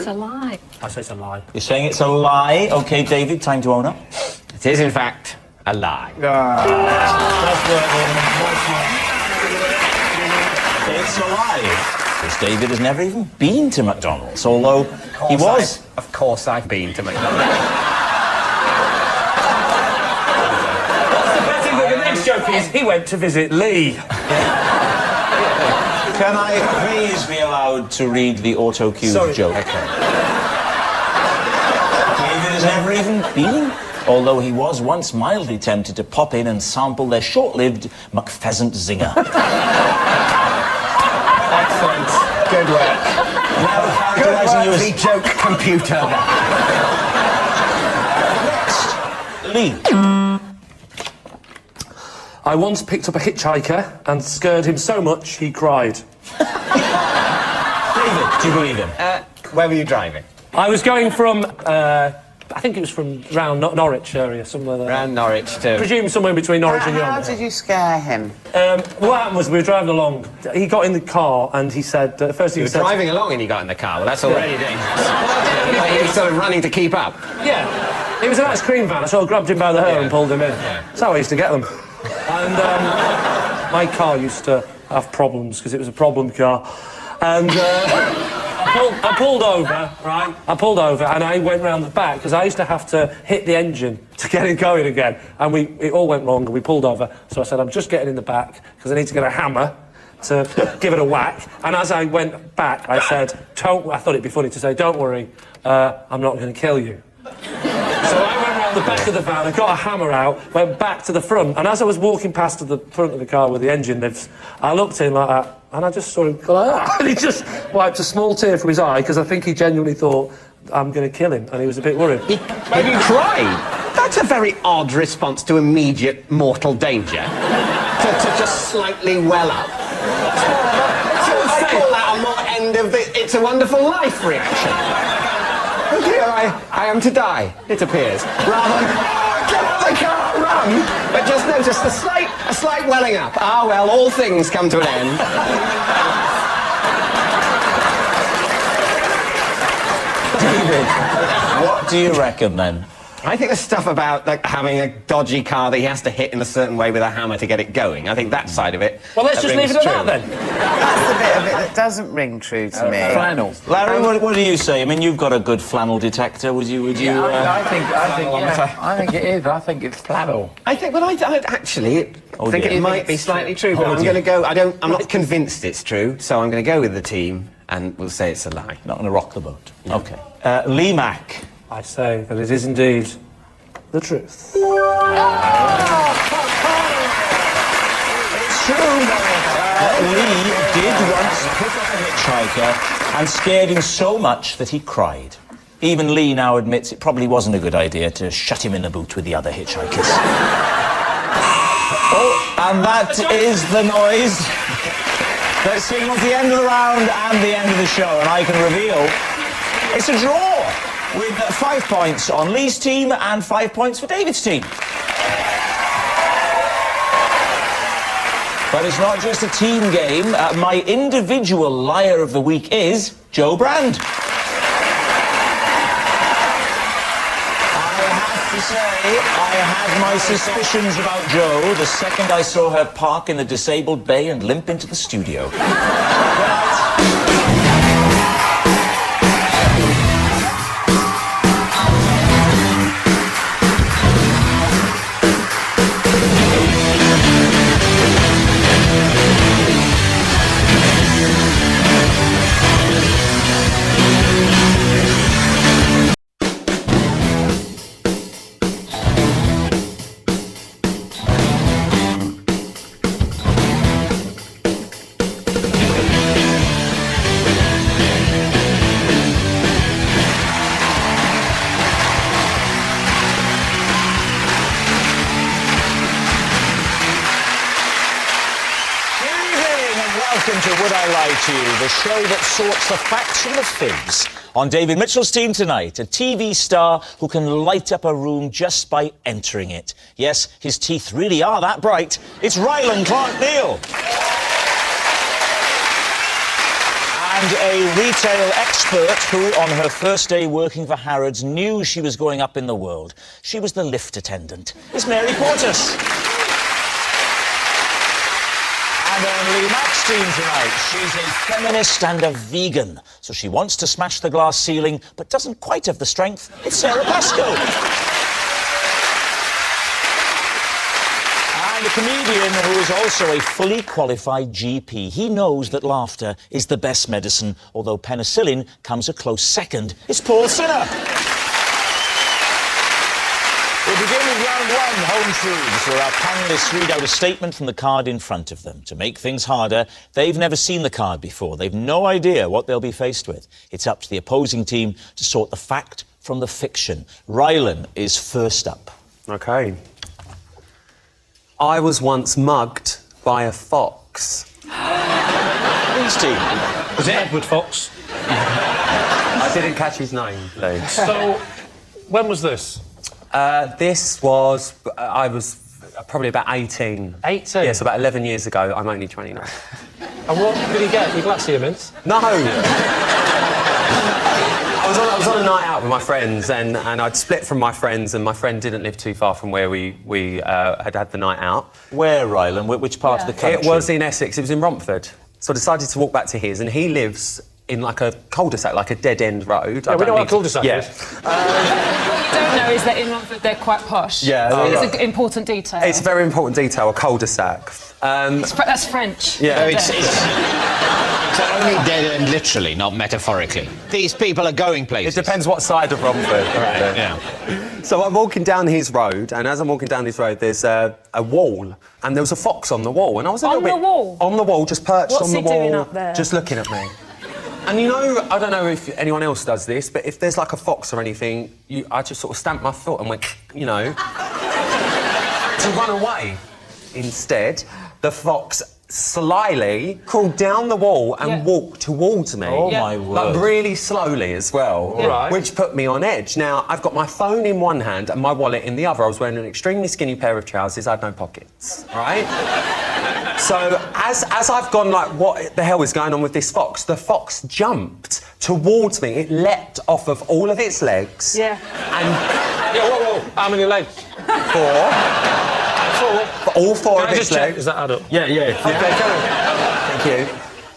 a lie. I say it's a lie. You're saying it's a lie? OK, David, time to own up. It is, in fact, a lie. It's a lie. Because David has never even been to McDonald's, although he was. Of course I've been to McDonald's. I think that the next joke is he went to visit Lee. Can I please be allowed to read the auto-cue joke? Okay. David has never even been, although he was once mildly tempted to pop in and sample their short-lived McPheasant zinger. Excellent. Good work. Good work, the joke computer. Lee. I once picked up a hitchhiker and scared him so much he cried. David, do you believe him? Where were you driving? I was going from, I think it was from round Norwich area, somewhere there. Round Norwich I too. presume somewhere between Norwich and How Yarmouth. did you scare him? What happened was we were driving along. He got in the car and he said, first You he were said... driving along and you got in the car. Well, that's already dangerous. You were sort of running to keep up. Yeah. It was an ice cream van. I sort of grabbed him by the hair and pulled him in. That's how I used to get them. And my car used to have problems because it was a problem car. And I pulled over, right? I pulled over and I went round the back because I used to have to hit the engine to get it going again. And it all went wrong and we pulled over. So I said, I'm just getting in the back because I need to get a hammer to give it a whack. And as I went back, I said, I thought it'd be funny to say, don't worry, I'm not going to kill you. So I went round the back of the van and got a hammer out, went back to the front, and as I was walking past to the front of the car where the engine lives, I looked in like that, and I just saw him go like that, and he just wiped a small tear from his eye, because I think he genuinely thought, I'm going to kill him, and he was a bit worried. Maybe cried. That's a very odd response to immediate mortal danger. to just slightly well up. I call that a more end of the It's a Wonderful Life reaction. Oh dear, I am to die, it appears. Rather than, get out of the car, run! But just notice a slight welling up. Ah, well, all things come to an end. David, what do you reckon, then? I think the stuff about like having a dodgy car that he has to hit in a certain way with a hammer to get it going, I think that side of it. Well, let's just leave it at that, then. That's the bit of it that doesn't ring true to me. Flannel. Larry, what do you say? I mean, you've got a good flannel detector. Would you? I think it is. I think it's flannel. I think, well, I actually think it might be slightly true, but I'm going to go. I'm not convinced it's true, so I'm going to go with the team, and we'll say it's a lie. Not going to rock the boat. No. OK. Lee Mack. I say that it is indeed the truth. It's true. Lee did once pick up a hitchhiker and scared him so much that he cried. Even Lee now admits it probably wasn't a good idea to shut him in the boot with the other hitchhikers. Oh, and that is the noise that signals the end of the round and the end of the show. And I can reveal it's a draw with 5 points on Lee's team and 5 points for David's team. But it's not just a team game. My individual liar of the week is Joe Brand. I have to say, I had my suspicions about Jo the second I saw her park in the disabled bay and limp into the studio. welcome to Would I Lie to You, the show that sorts the facts from the fibs. On David Mitchell's team tonight, a TV star who can light up a room just by entering it. Yes, his teeth really are that bright. It's Ryland Clark-Neal. And a retail expert who, on her first day working for Harrods, knew she was going up in the world. She was the lift attendant. It's Mary Portas. And on Lee Mack's team tonight, she's a feminist and a vegan. So she wants to smash the glass ceiling, but doesn't quite have the strength. It's Sara Pascoe. And a comedian who is also a fully qualified GP. He knows that laughter is the best medicine, although penicillin comes a close second. It's Paul Sinner. We'll begin with round one, Home Truths, where our panellists read out a statement from the card in front of them. To make things harder, they've never seen the card before. They've no idea what they'll be faced with. It's up to the opposing team to sort the fact from the fiction. Rylan is first up. OK. I was once mugged by a fox. Whose team? Was it Edward Fox? I didn't catch his name, though. So, when was this? This was... I was probably about 18. 18? Yes, about 11 years ago. I'm only 29. And what did he get? Your glacier mints? No! I was on a night out with my friends, and I'd split from my friends, and my friend didn't live too far from where we had the night out. Where, Rylan? Which part of the country? It was in Essex. It was in Romford. So I decided to walk back to his, and he lives in like a cul-de-sac, like a dead-end road. Yeah, we know what a cul-de-sac is. What you don't know is that in Romford they're quite posh. Yeah. It's an important detail. It's a very important detail, a cul-de-sac. That's French. Yeah. So only dead end literally, not metaphorically. These people are going places. It depends what side of Romford. Right, yeah. So I'm walking down his road, and as I'm walking down his road, there's a wall, and there was a fox on the wall, and I was a little bit... On the wall? On the wall, just perched What's on the he wall. doing up there? Just looking at me. And you know, I don't know if anyone else does this, but if there's like a fox or anything, I just sort of stamped my foot and went, you know, to run away. Instead, the fox slyly crawled down the wall and walked towards me. Oh, my word. Like really slowly as well, Right. which put me on edge. Now, I've got my phone in one hand and my wallet in the other. I was wearing an extremely skinny pair of trousers. I had no pockets, right? So, as I've gone, like, what the hell is going on with this fox? The fox jumped towards me. It leapt off of all of its legs. Yeah. And... Yeah, whoa. How many legs? 4. All 4 of its legs. Does that add up? Yeah. Okay, thank you.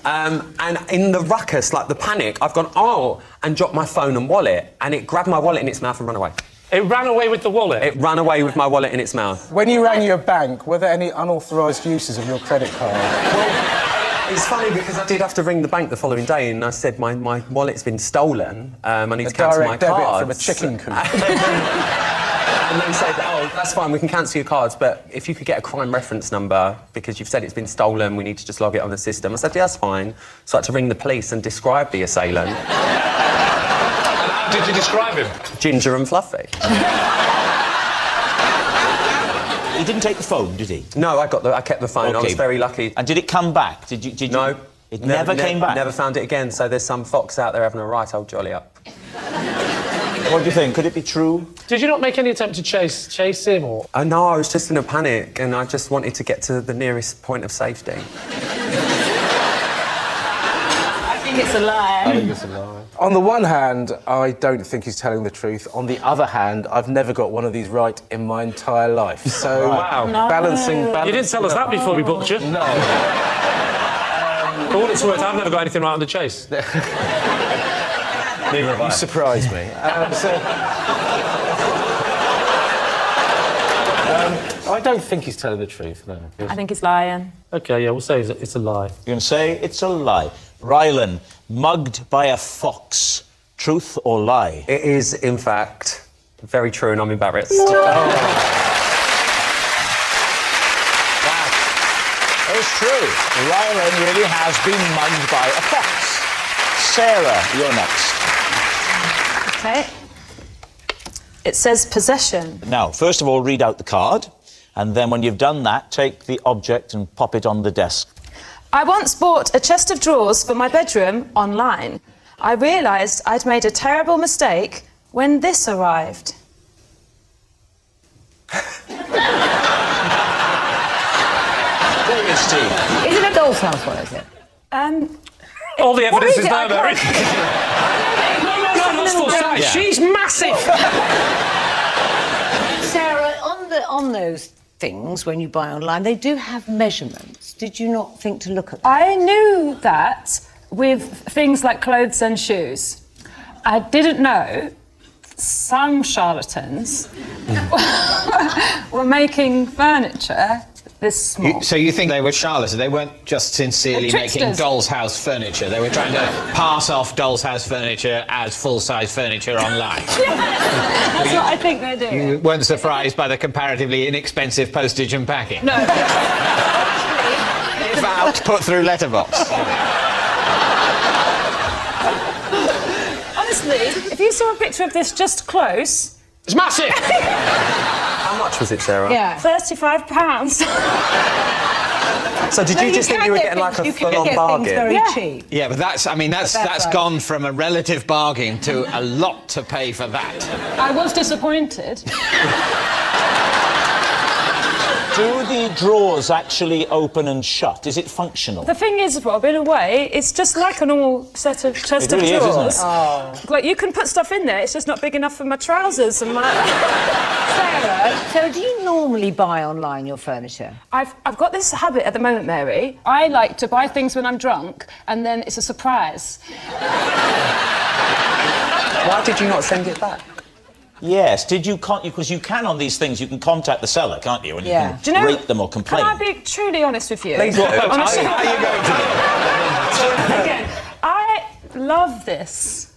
And in the ruckus, like the panic, I've gone, and dropped my phone and wallet, and it grabbed my wallet in its mouth and ran away. It ran away with the wallet? It ran away with my wallet in its mouth. When you rang your bank, were there any unauthorised uses of your credit card? Well, it's funny because I did have to ring the bank the following day, and I said my wallet's been stolen. I need to cancel my direct debit cards. from a chicken coop. And they said, that's fine, we can cancel your cards, but if you could get a crime reference number, because you've said it's been stolen, we need to just log it on the system. I said, yeah, that's fine. So I had to ring the police and describe the assailant. How did you describe him? Ginger and fluffy. He didn't take the phone, did he? No, I kept the phone. Okay. I was very lucky. And did it come back? Did you? No. It never came back? Never found it again, so there's some fox out there having a right old jolly up. What do you think? Could it be true? Did you not make any attempt to chase him, or...? No, I was just in a panic, and I just wanted to get to the nearest point of safety. I think it's a lie. I think it's a lie. On the one hand, I don't think he's telling the truth. On the other hand, I've never got one of these right in my entire life. So, Wow. balancing... You didn't tell us that before we booked you. No. For all it's worth, I've never got anything right on the chase. Neither have I. You surprised me. I don't think he's telling the truth, no. I think he's lying. OK, yeah, we'll say it's a lie. You're going to say it's a lie. Rylan, mugged by a fox. Truth or lie? It is, in fact, very true, and I'm embarrassed. It's true. Rylan really has been mugged by a fox. Sarah, you're next. Okay. It says possession. Now, first of all, read out the card, and then when you've done that, take the object and pop it on the desk. I once bought a chest of drawers for my bedroom online. I realised I'd made a terrible mistake when this arrived. Brilliance team. Is it a doll's house one, is it? All the evidence is it? there, I Mary. can't- No, that's full size. Yeah. She's massive. Sarah, on those things, when you buy online, they do have measurements. Did you not think to look at them? I knew that with things like clothes and shoes. I didn't know some charlatans were making furniture this small. So you think they were charlatans? They weren't just sincerely They're making tricksters. doll's house furniture. They were trying to pass off doll's house furniture as full-size furniture online. That's what I think they're doing. You weren't surprised by the comparatively inexpensive postage and packing? No. If out, put through letterbox. Honestly, if you saw a picture of this just close... It's massive! How much was it, Sarah? Yeah. £35. So did you just think you were getting like a full-on bargain? Very cheap. Yeah, but that's right. gone from a relative bargain to a lot to pay for that. I was disappointed. Do the drawers actually open and shut? Is it functional? The thing is, Rob, in a way, it's just like a normal set of chest It really of is, isn't drawers. it? Oh. Like, you can put stuff in there, it's just not big enough for my trousers and my... Sarah, do you normally buy online your furniture? I've got this habit at the moment, Mary. I like to buy things when I'm drunk, and then it's a surprise. Why did you not send it back? Yes. Did you because you can on these things, you can contact the seller, can't you? And Yeah. you Do can you know, rate them or complain. Can I be truly honest with you? Please do. Honestly. How are you going to Again, I love this.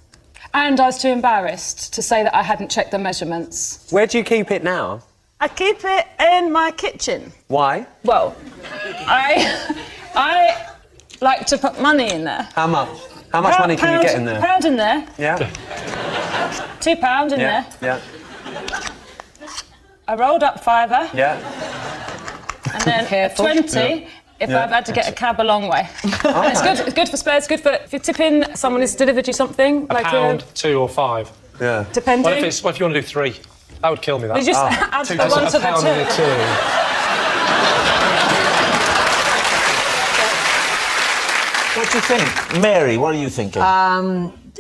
And I was too embarrassed to say that I hadn't checked the measurements. Where do you keep it now? I keep it in my kitchen. Why? Well, I like to put money in there. How much? How much money can you get in there? £1 in there. Yeah. £2 in there. Yeah. A rolled up fiver. Yeah. And then Careful. 20 if Yeah. I've had to get a cab a long way. And it's good for spares, good for if you tip in someone who's delivered you something. A pound, 2 or 5. Yeah. Depending. What if you want to do 3? That would kill me, that. You just add the That's one a to the pound and a 2. 2. What do you think? Mary, what are you thinking?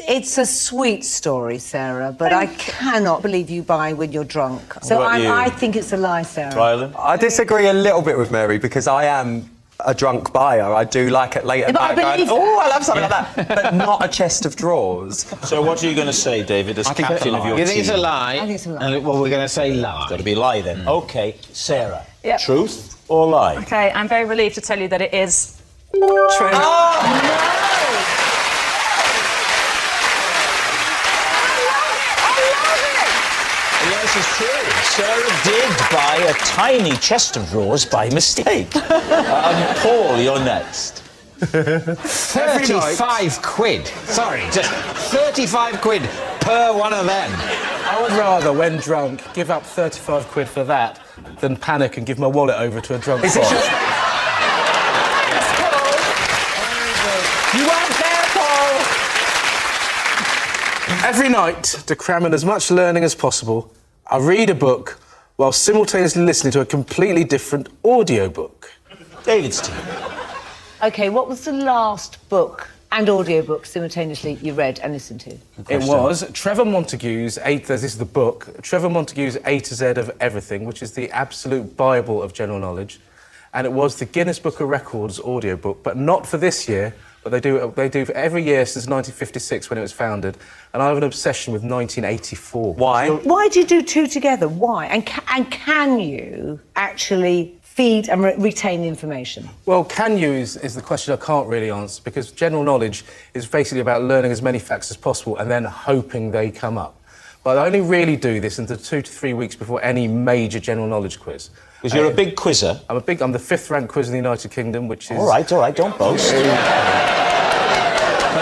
It's a sweet story, Sarah, but I cannot believe you buy when you're drunk. So What about you? I think it's a lie, Sarah. Ryland? I disagree a little bit with Mary because I am a drunk buyer. I do like it late at but I night going, believe oh, I love something like that. But not a chest of drawers. So what are you going to say, David, as I think it's captain a of lie. your You team? think it's a lie? I think it's a lie. And, well, we're going to say lie. Got to be a lie then. OK, Sarah. Yep. Truth or lie? Okay, I'm very relieved to tell you that it is true. Yes, it's true. Sarah did buy a tiny chest of drawers by mistake. Paul, you're next. 35 quid. Sorry, just 35 quid per one of them. I would rather, when drunk, give up 35 quid for that than panic and give my wallet over to a drunk Is it fox. just... You weren't there, Paul! Every night, to cram in as much learning as possible, I read a book while simultaneously listening to a completely different audiobook. David's team. OK, what was the last book and audiobook simultaneously you read and listened to? It was Trevor Montague's this is the book, Trevor Montague's A to Z of Everything, which is the absolute Bible of general knowledge. And it was the Guinness Book of Records audiobook, but not for this year, but they do for every year since 1956 when it was founded. And I have an obsession with 1984. Why? Why do you do two together? Why? And can you actually feed and retain the information? Well, can you is the question I can't really answer, because general knowledge is basically about learning as many facts as possible and then hoping they come up. But I only really do this in the 2 to 3 weeks before any major general knowledge quiz. Because you're a big quizzer. I'm the 5th ranked quiz in the United Kingdom, which is... All right, don't boast. But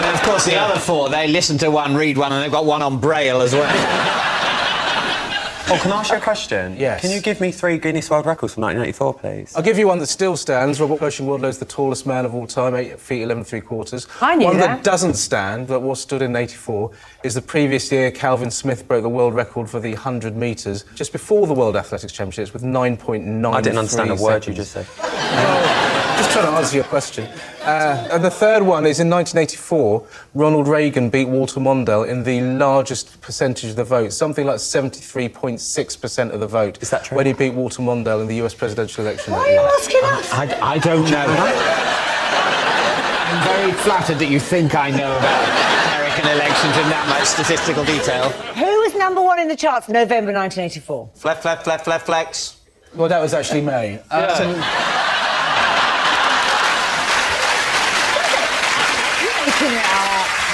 then, of course, the other 4, they listen to one, read one, and they've got one on Braille as well. Oh, can I ask you a question? Yes. Can you give me 3 Guinness World Records from 1984, please? I'll give you one that still stands. Robert Pershing Wadlow is the tallest man of all time, 8 feet 11 3/4. I knew one that. that doesn't stand, but was stood in '84, is the previous year Calvin Smith broke the world record for the 100 metres, just before the World Athletics Championships, with 9.93 I didn't understand a word seconds. you just said. Just trying to answer your question. And the third one is in 1984, Ronald Reagan beat Walter Mondale in the largest percentage of the vote, something like 73.6% of the vote. Is that true? When he beat Walter Mondale in the US presidential election. Why are you asking us? I don't know. I'm very flattered that you think I know about American elections in that much statistical detail. Who was #1 in the charts November 1984? Flex. Well, that was actually May.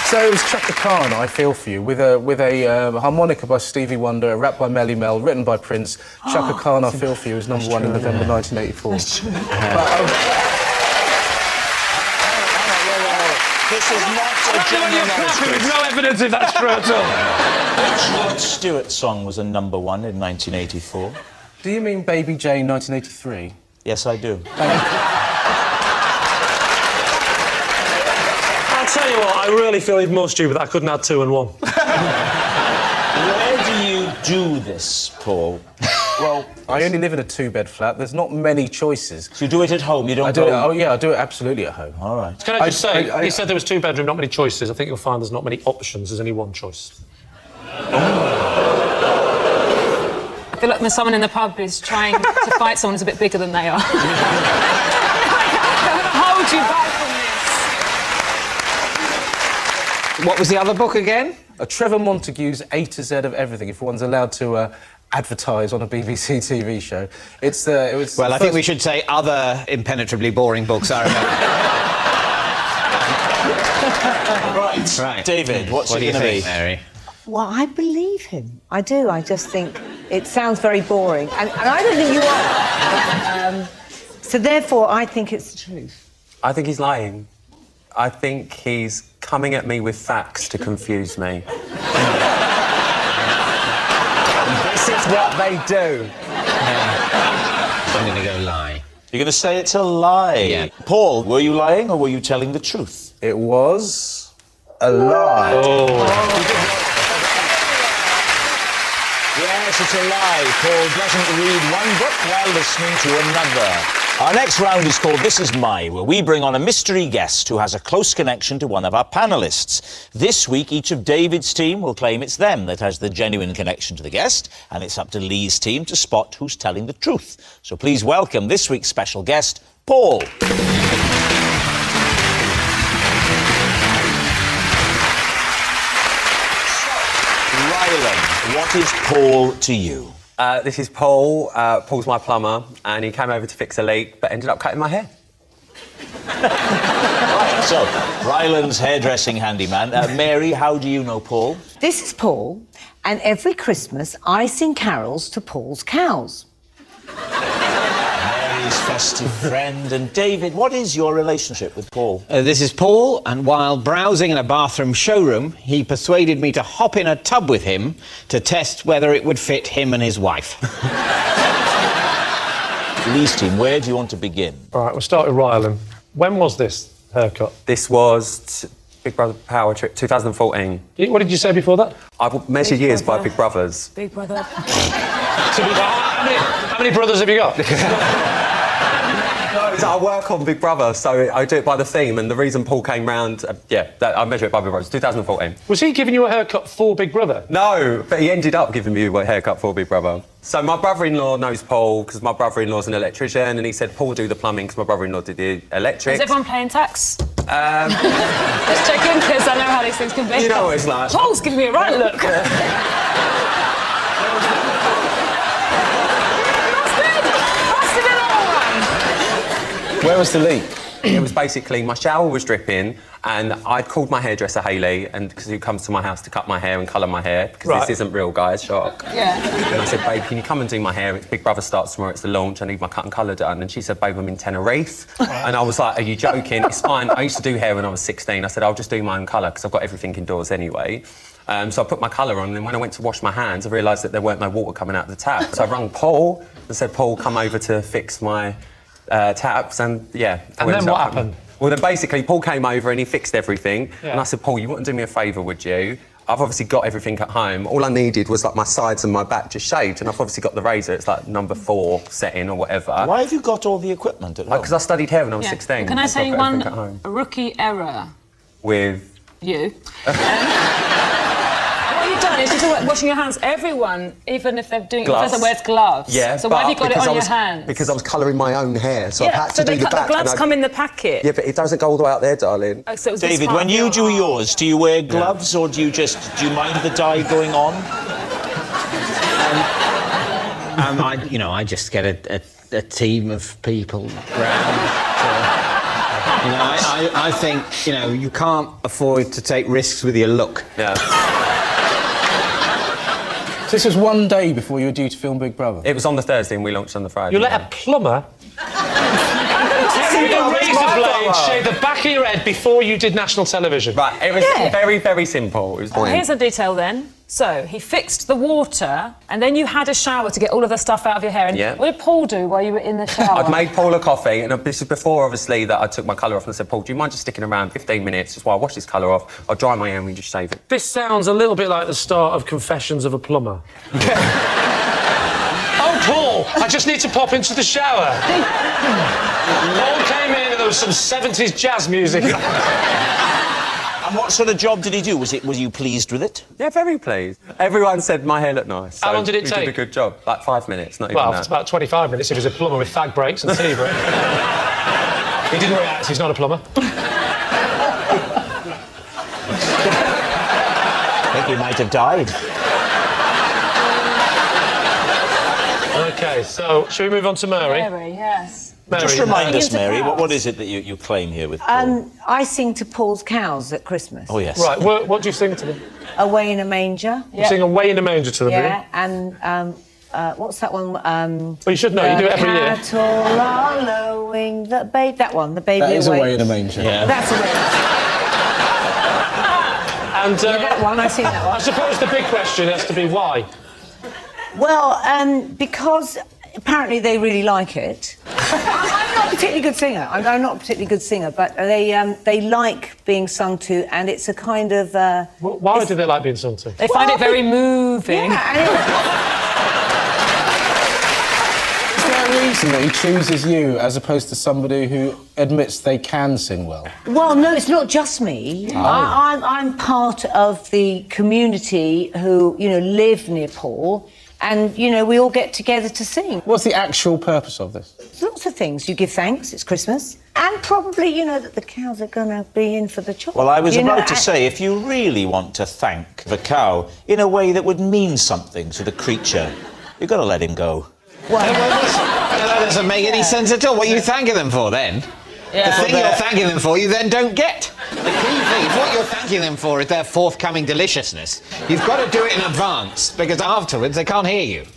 So it was Chaka Khan, I Feel For You, with a harmonica by Stevie Wonder, a rap by Melly Mel, written by Prince. Chaka Khan, I Feel For You, was #1 in November 1984. This is not a general knowledge quiz. With no evidence if that's true at all. Which Rod Stewart song was a #1 in 1984? Do you mean Baby Jane 1983? Yes, I do. I'll tell you what, I really feel even more stupid that I couldn't add 2 and 1. Where do you do this, Paul? Well, I only live in a 2-bed flat. There's not many choices. So you do it at home? You don't I do it, oh, yeah, I do it absolutely at home. All right. Can I just say, you said there was 2-bedroom, not many choices. I think you'll find there's not many options. There's only one choice. I feel like when someone in the pub is trying to fight someone who's a bit bigger than they are. I'm going to hold you back from this. What was the other book again? Trevor Montague's A to Z of Everything, if one's allowed to advertise on a BBC TV show. It was. Well, I think we should say other impenetrably boring books I remember. Right. David, what's what it do you going to think, be? Mary? Well, I believe him. I do. I just think it sounds very boring. And I don't think you are. So therefore, I think it's the truth. I think he's lying. I think he's coming at me with facts to confuse me. This is what they do. I'm going to go lie. You're going to say it's a lie? Yeah. Paul, were you lying or were you telling the truth? It was a lie. Yes, it's a lie. Paul doesn't read one book while listening to another. Our next round is called This Is My, where we bring on a mystery guest who has a close connection to one of our panellists. This week, each of David's team will claim it's them that has the genuine connection to the guest, and it's up to Lee's team to spot who's telling the truth. So please welcome this week's special guest, Paul. Ryland, what is Paul to you? This is Paul. Paul's my plumber, and he came over to fix a leak, but ended up cutting my hair. Right, so, Ryland's hairdressing handyman. Mary, how do you know Paul? This is Paul, and every Christmas I sing carols to Paul's cows. Mary's festive friend. And David, what is your relationship with Paul? This is Paul, and while browsing in a bathroom showroom, he persuaded me to hop in a tub with him to test whether it would fit him and his wife. Lee's team, where do you want to begin? All right, we'll start with Ryland. When was this haircut? This was Big Brother Power Trip 2014. What did you say before that? I've measured years by Big Brothers. Big brother. How many brothers have you got? I work on Big Brother, so I do it by the theme, and the reason Paul came round, I measure it by Big Brothers, 2014. Was he giving you a haircut for Big Brother? No, but he ended up giving me a haircut for Big Brother. So my brother-in-law knows Paul, because my brother-in-law's an electrician, and he said, Paul, do the plumbing, because my brother-in-law did the electric. Is everyone paying tax? Just checking, because I know how these things can be. You know what it's like. Paul's giving me a right look. Where was the leak? It was basically my shower was dripping, and I'd called my hairdresser Hayley, and because he comes to my house to cut my hair and colour my hair, because this isn't real, guys. Shock. Yeah. And I said, babe, can you come and do my hair? It's Big Brother starts tomorrow. It's the launch. I need my cut and colour done. And she said, babe, I'm in Tenerife. And I was like, are you joking? It's fine. I used to do hair when I was 16. I said, I'll just do my own colour because I've got everything indoors anyway. So I put my colour on, and then when I went to wash my hands, I realised that there weren't no water coming out of the tap. So I rung Paul and said, Paul, come over to fix my taps, and yeah. And then what happened? Well, then basically Paul came over and he fixed everything, Yeah. and I said, Paul, you wouldn't do me a favour, would you? I've obviously got everything at home. All I needed was like my sides and my back just shaved, and I've obviously got the razor. It's like number 4 setting or whatever. Why have you got all the equipment at home? Because I studied hair when I was Yeah. 16. Can I so say I've got one everything at home. rookie error? With You. What you've done is just washing your hands. Everyone, even if they're doing Gloves. it, wears gloves. Yeah, So why have you got it because on I was, your hands? Because I was colouring my own hair, so I had to do the back. the gloves and come in the packet. Yeah, but it doesn't go all the way out there, darling. Oh, so it was this David, part when of you your do arm. yours, do you wear gloves or do you mind the dye going on? I just get a team of people round. I think, you can't afford to take risks with your look. Yeah. So this was one day before you were due to film Big Brother? It was on the Thursday and we launched on the Friday. You let a plumber with a razor blade shave the back of your head before you did national television. Right, it was very, very simple. It was Well, here's a detail then. So he fixed the water, and then you had a shower to get all of the stuff out of your hair. And Yeah. what did Paul do while you were in the shower? I'd made Paul a coffee, and this is before, obviously, that I took my colour off, and I said, Paul, do you mind just sticking around 15 minutes just while I wash this colour off? I'll dry my hair and we just shave it. This sounds a little bit like the start of Confessions of a Plumber. Oh, Paul, I just need to pop into the shower. Paul came in and there was some 70s jazz music. And what sort of job did he do? Was you pleased with it? Yeah, very pleased. Everyone said my hair looked nice. How long did it we take? did a good job. Like 5 minutes, not even Well, that. it's about 25 minutes if he's a plumber with fag breaks and tea breaks. He didn't react, he's not a plumber. I think he might have died. OK, so, shall we move on to Mary? Mary, yes. Mary, Just remind us, Into Mary, cows. what is it that you claim here with Paul? I sing to Paul's cows at Christmas. Oh, yes. Right, what do you sing to them? Away in a manger. You sing Away in a Manger to them, Yeah, and what's that one? Well, you should know, you do it every year. Cattle are lowing the baby. That one, the baby That is away. Away in a Manger. Yeah. That's away. And that one, I sing that one. I suppose the big question has to be why? Well, because apparently they really like it. I'm not a particularly good singer. I'm not a particularly good singer, but they like being sung to, and it's a kind of. Why do they like being sung to? They find it very moving. Yeah, and Is there a reason that he chooses you as opposed to somebody who admits they can sing well? well, no, it's not just me. I'm part of the community who live near Paul. And, we all get together to sing. What's the actual purpose of this? There's lots of things. You give thanks, it's Christmas. And probably, that the cows are going to be in for the chocolate. Well, I was about to say, if you really want to thank the cow in a way that would mean something to the creature, you've got to let him go. That doesn't make any sense at all. What are you thanking them for, then? Yeah. The thing you're thanking them for, you then don't get. The key thing is what you're thanking them for is their forthcoming deliciousness. You've got to do it in advance, because afterwards they can't hear you. He's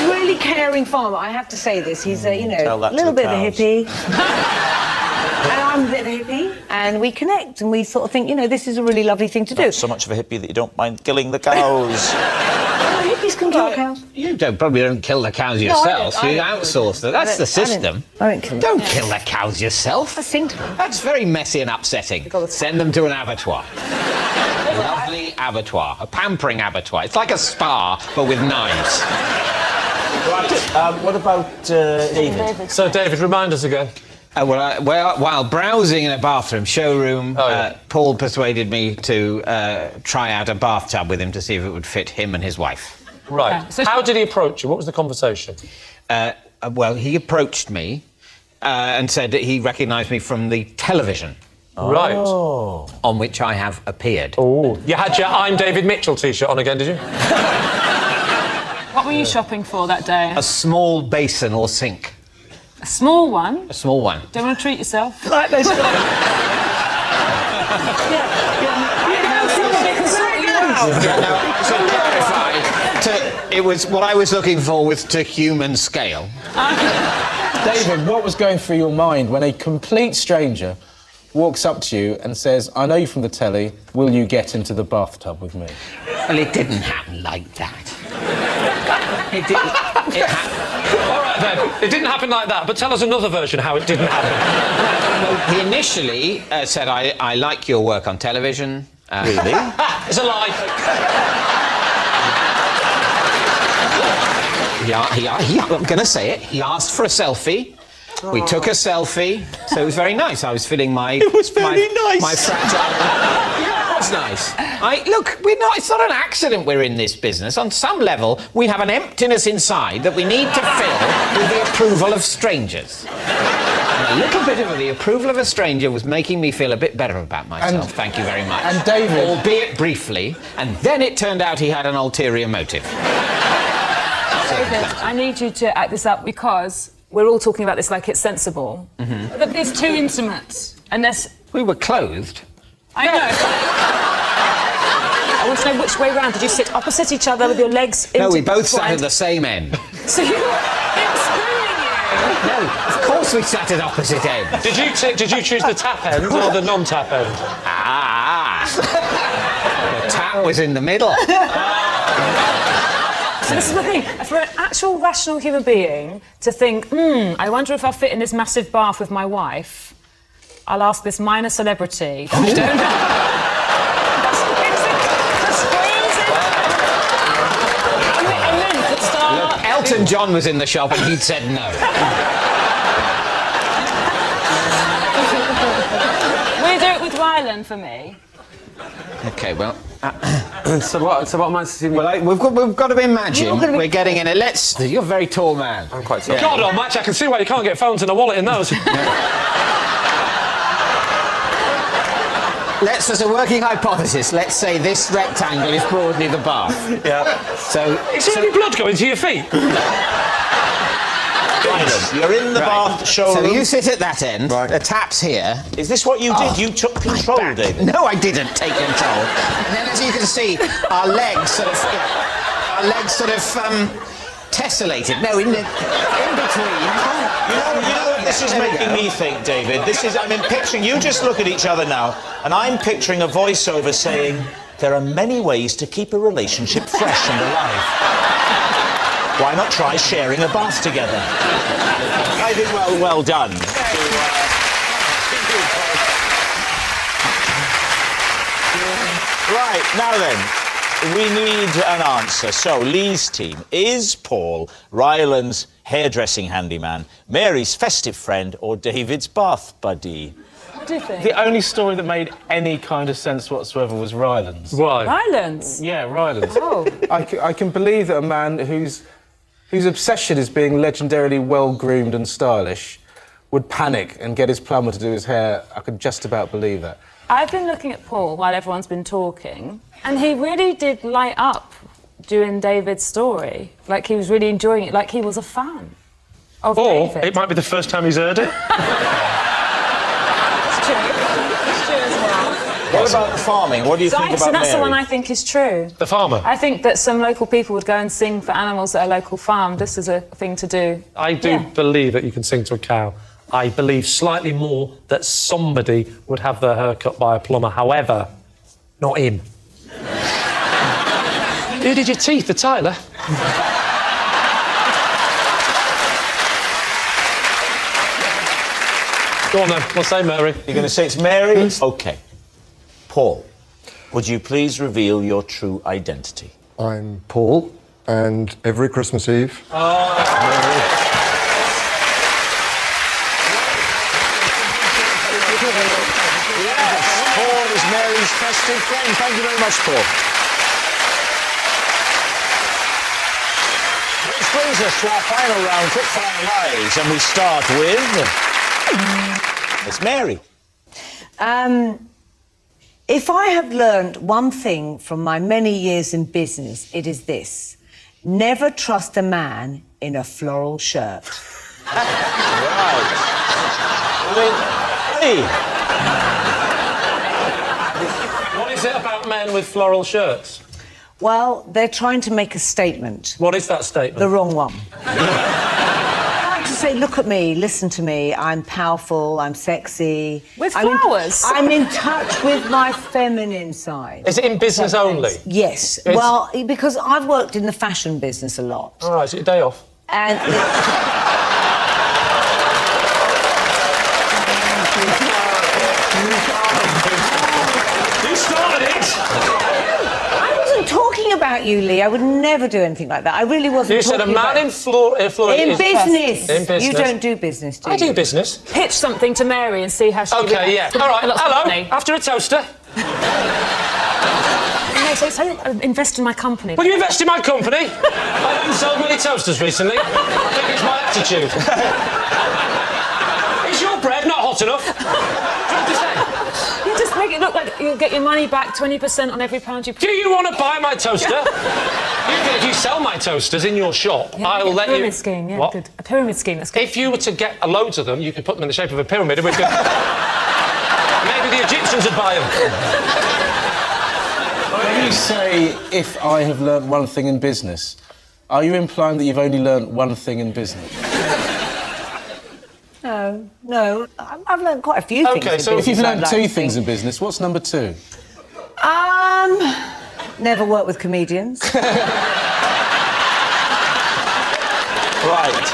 a really caring farmer, I have to say this. He's a, Tell that to little the bit of a cows. hippie. And I'm a bit of a hippie. And we connect, and we sort of think, this is a really lovely thing to do. Not so much of a hippie that you don't mind killing the cows. Hippies can kill cows. You probably don't kill the cows yourself. You outsource them. That's the system. I don't kill them. Don't kill the cows yourself. I sing to them. That's very messy and upsetting. Send them to an abattoir. A lovely abattoir. A pampering abattoir. It's like a spa, but with knives. Right, what about David? So, David, remind us again. While browsing in a bathroom showroom, Paul persuaded me to try out a bathtub with him to see if it would fit him and his wife. Right. So how did he approach you? What was the conversation? Well, he approached me and said that he recognised me from the television. Right. On which I have appeared. Oh. You had your I'm David Mitchell T-shirt on again, did you? What were you shopping for that day? A small basin or sink. A small one? A small one. Don't want to treat yourself? Like those. It was what I was looking for was to human scale. David, what was going through your mind when a complete stranger walks up to you and says, I know you from the telly, will you get into the bathtub with me? Well, it didn't happen like that. It didn't. All right, then. It didn't happen like that, but tell us another version how it didn't happen. Well, he initially said, I like your work on television. Really? It's a lie. I'm going to say it. He asked for a selfie. We took a selfie, so it was very nice. I was feeling my... It was very nice. My fragile... Yeah, it was nice. Look, it's not an accident we're in this business. On some level, we have an emptiness inside that we need to fill with the approval of strangers. And a little bit of the approval of a stranger was making me feel a bit better about myself. Thank you very much. And David... Albeit briefly, and then it turned out he had an ulterior motive. David, I need you to act this up because we're all talking about this like it's sensible. But it's too intimate. Unless... We were clothed. I know. I want to know which way round. Did you sit opposite each other with your legs... No, we both sat at the same end. So you were spooning you? No, of course we sat at opposite ends. Did you choose the tap end or the non-tap end? The tap was in the middle. So this is the thing, for an actual rational human being to think, I wonder if I'll fit in this massive bath with my wife, I'll ask this minor celebrity that I don't know. That's crazy. Look, Elton John was in the shop and he'd said no. Will you do it with Rylan for me? OK, well... So what am I assuming? Well, we've got to imagine we're getting in a... You're a very tall man. I'm quite tall. Yeah. God, Match, I can see why you can't get phones and a wallet in those. As a working hypothesis, let's say this rectangle is broadly the bath. Yeah. So... Is there any blood going to your feet? You're in the bath showroom. So you sit at that end, the tap's here. Is this what you did? You took control, David? No, I didn't take control. And then, as you can see, our legs sort of tessellated. No, in between. You know what this is making me think, David? I'm picturing, you just look at each other now, and I'm picturing a voiceover saying, there are many ways to keep a relationship fresh and alive. Why not try sharing a bath together? I think, well done. Right, now then, we need an answer. So, Lee's team, is Paul Ryland's hairdressing handyman, Mary's festive friend, or David's bath buddy? What do you think? The only story that made any kind of sense whatsoever was Ryland's. Why? Ryland's? Yeah, Ryland's. Oh. I can believe that a man whose obsession is being legendarily well-groomed and stylish would panic and get his plumber to do his hair. I could just about believe that. I've been looking at Paul while everyone's been talking, and he really did light up during David's story. Like, he was really enjoying it, like he was a fan of David. Or it might be the first time he's heard it. It's true. It's true as well. What about the farming? What do you think about So that's Mary? the one I think is true. The farmer? I think that some local people would go and sing for animals at a local farm. This is a thing to do. I do believe that you can sing to a cow. I believe slightly more that somebody would have their hair cut by a plumber. However, not him. Who did your teeth, the Tyler? Go on then, we'll say Mary. You're going to say it's Mary? OK. Paul, would you please reveal your true identity? I'm Paul, and every Christmas Eve... Yes, Paul is Mary's festive friend. Thank you very much, Paul. Which brings us to our final round, quick-fire lies, and we start with... It's Mary. If I have learned one thing from my many years in business, it is this. Never trust a man in a floral shirt. Right. Hey. What is it about men with floral shirts? Well, they're trying to make a statement. What is that statement? The wrong one. I like to say, look at me, listen to me, I'm powerful, I'm sexy. With flowers? I'm in touch with my feminine side. Is it in business only? Yes. It's- Well, because I've worked in the fashion business a lot. All right, is it a day off? And... You started it! I wasn't talking about you, Lee. I would never do anything like that. I really wasn't You said a talking man about... in Florida In is... business. In business. You don't do business, do you? I do business. Pitch something to Mary and see how she OK, yeah. All right, hello. After a toaster. No, so invest in my company. Will you invest in my company? I haven't sold many toasters recently. I think it's my attitude. Is your bread not hot enough? Do you want to say? You just make it look like you'll get your money back 20% on every pound you... Do you want to buy my toaster? If you sell my toasters in your shop, I'll let you... A pyramid scheme, yeah, What? good. A pyramid scheme, that's good. If you were to get loads of them, you could put them in the shape of a pyramid and we could... Maybe the Egyptians would buy them. When you say, if I have learnt one thing in business, are you implying that you've only learnt one thing in business? No. I've learned quite a few things. OK, so in if you've business learnt I'd like two to things think. in business, what's number 2? Never work with comedians. Right.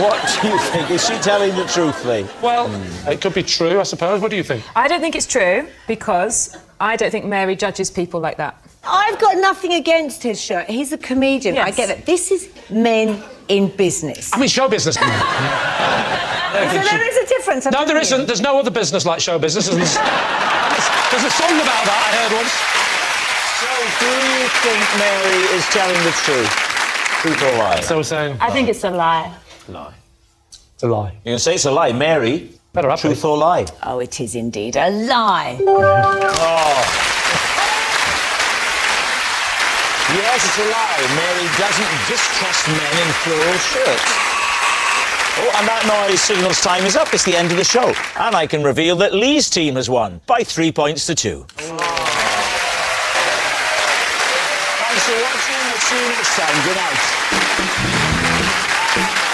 What do you think? Is she telling the truth, Lee? Well, it could be true, I suppose. What do you think? I don't think it's true because I don't think Mary judges people like that. I've got nothing against his show. He's a comedian. Yes. I get it. This is men in business. I mean, show business. So there is a difference. No, there isn't. There's no other business like show business. There's a song about that I heard once. So, do you think Mary is telling the truth? Truth or lie? So we're saying... I think it's a lie. Lie. It's a lie. You can say it's a lie. Mary, better up truth or lie? Oh, it is indeed a lie. Oh. Yes, it's a lie. Mary doesn't distrust men in floral shirts. Oh, and that noise signals time is up. It's the end of the show. And I can reveal that Lee's team has won by 3 points to 2. Thanks for watching. We'll see you next time. Good night.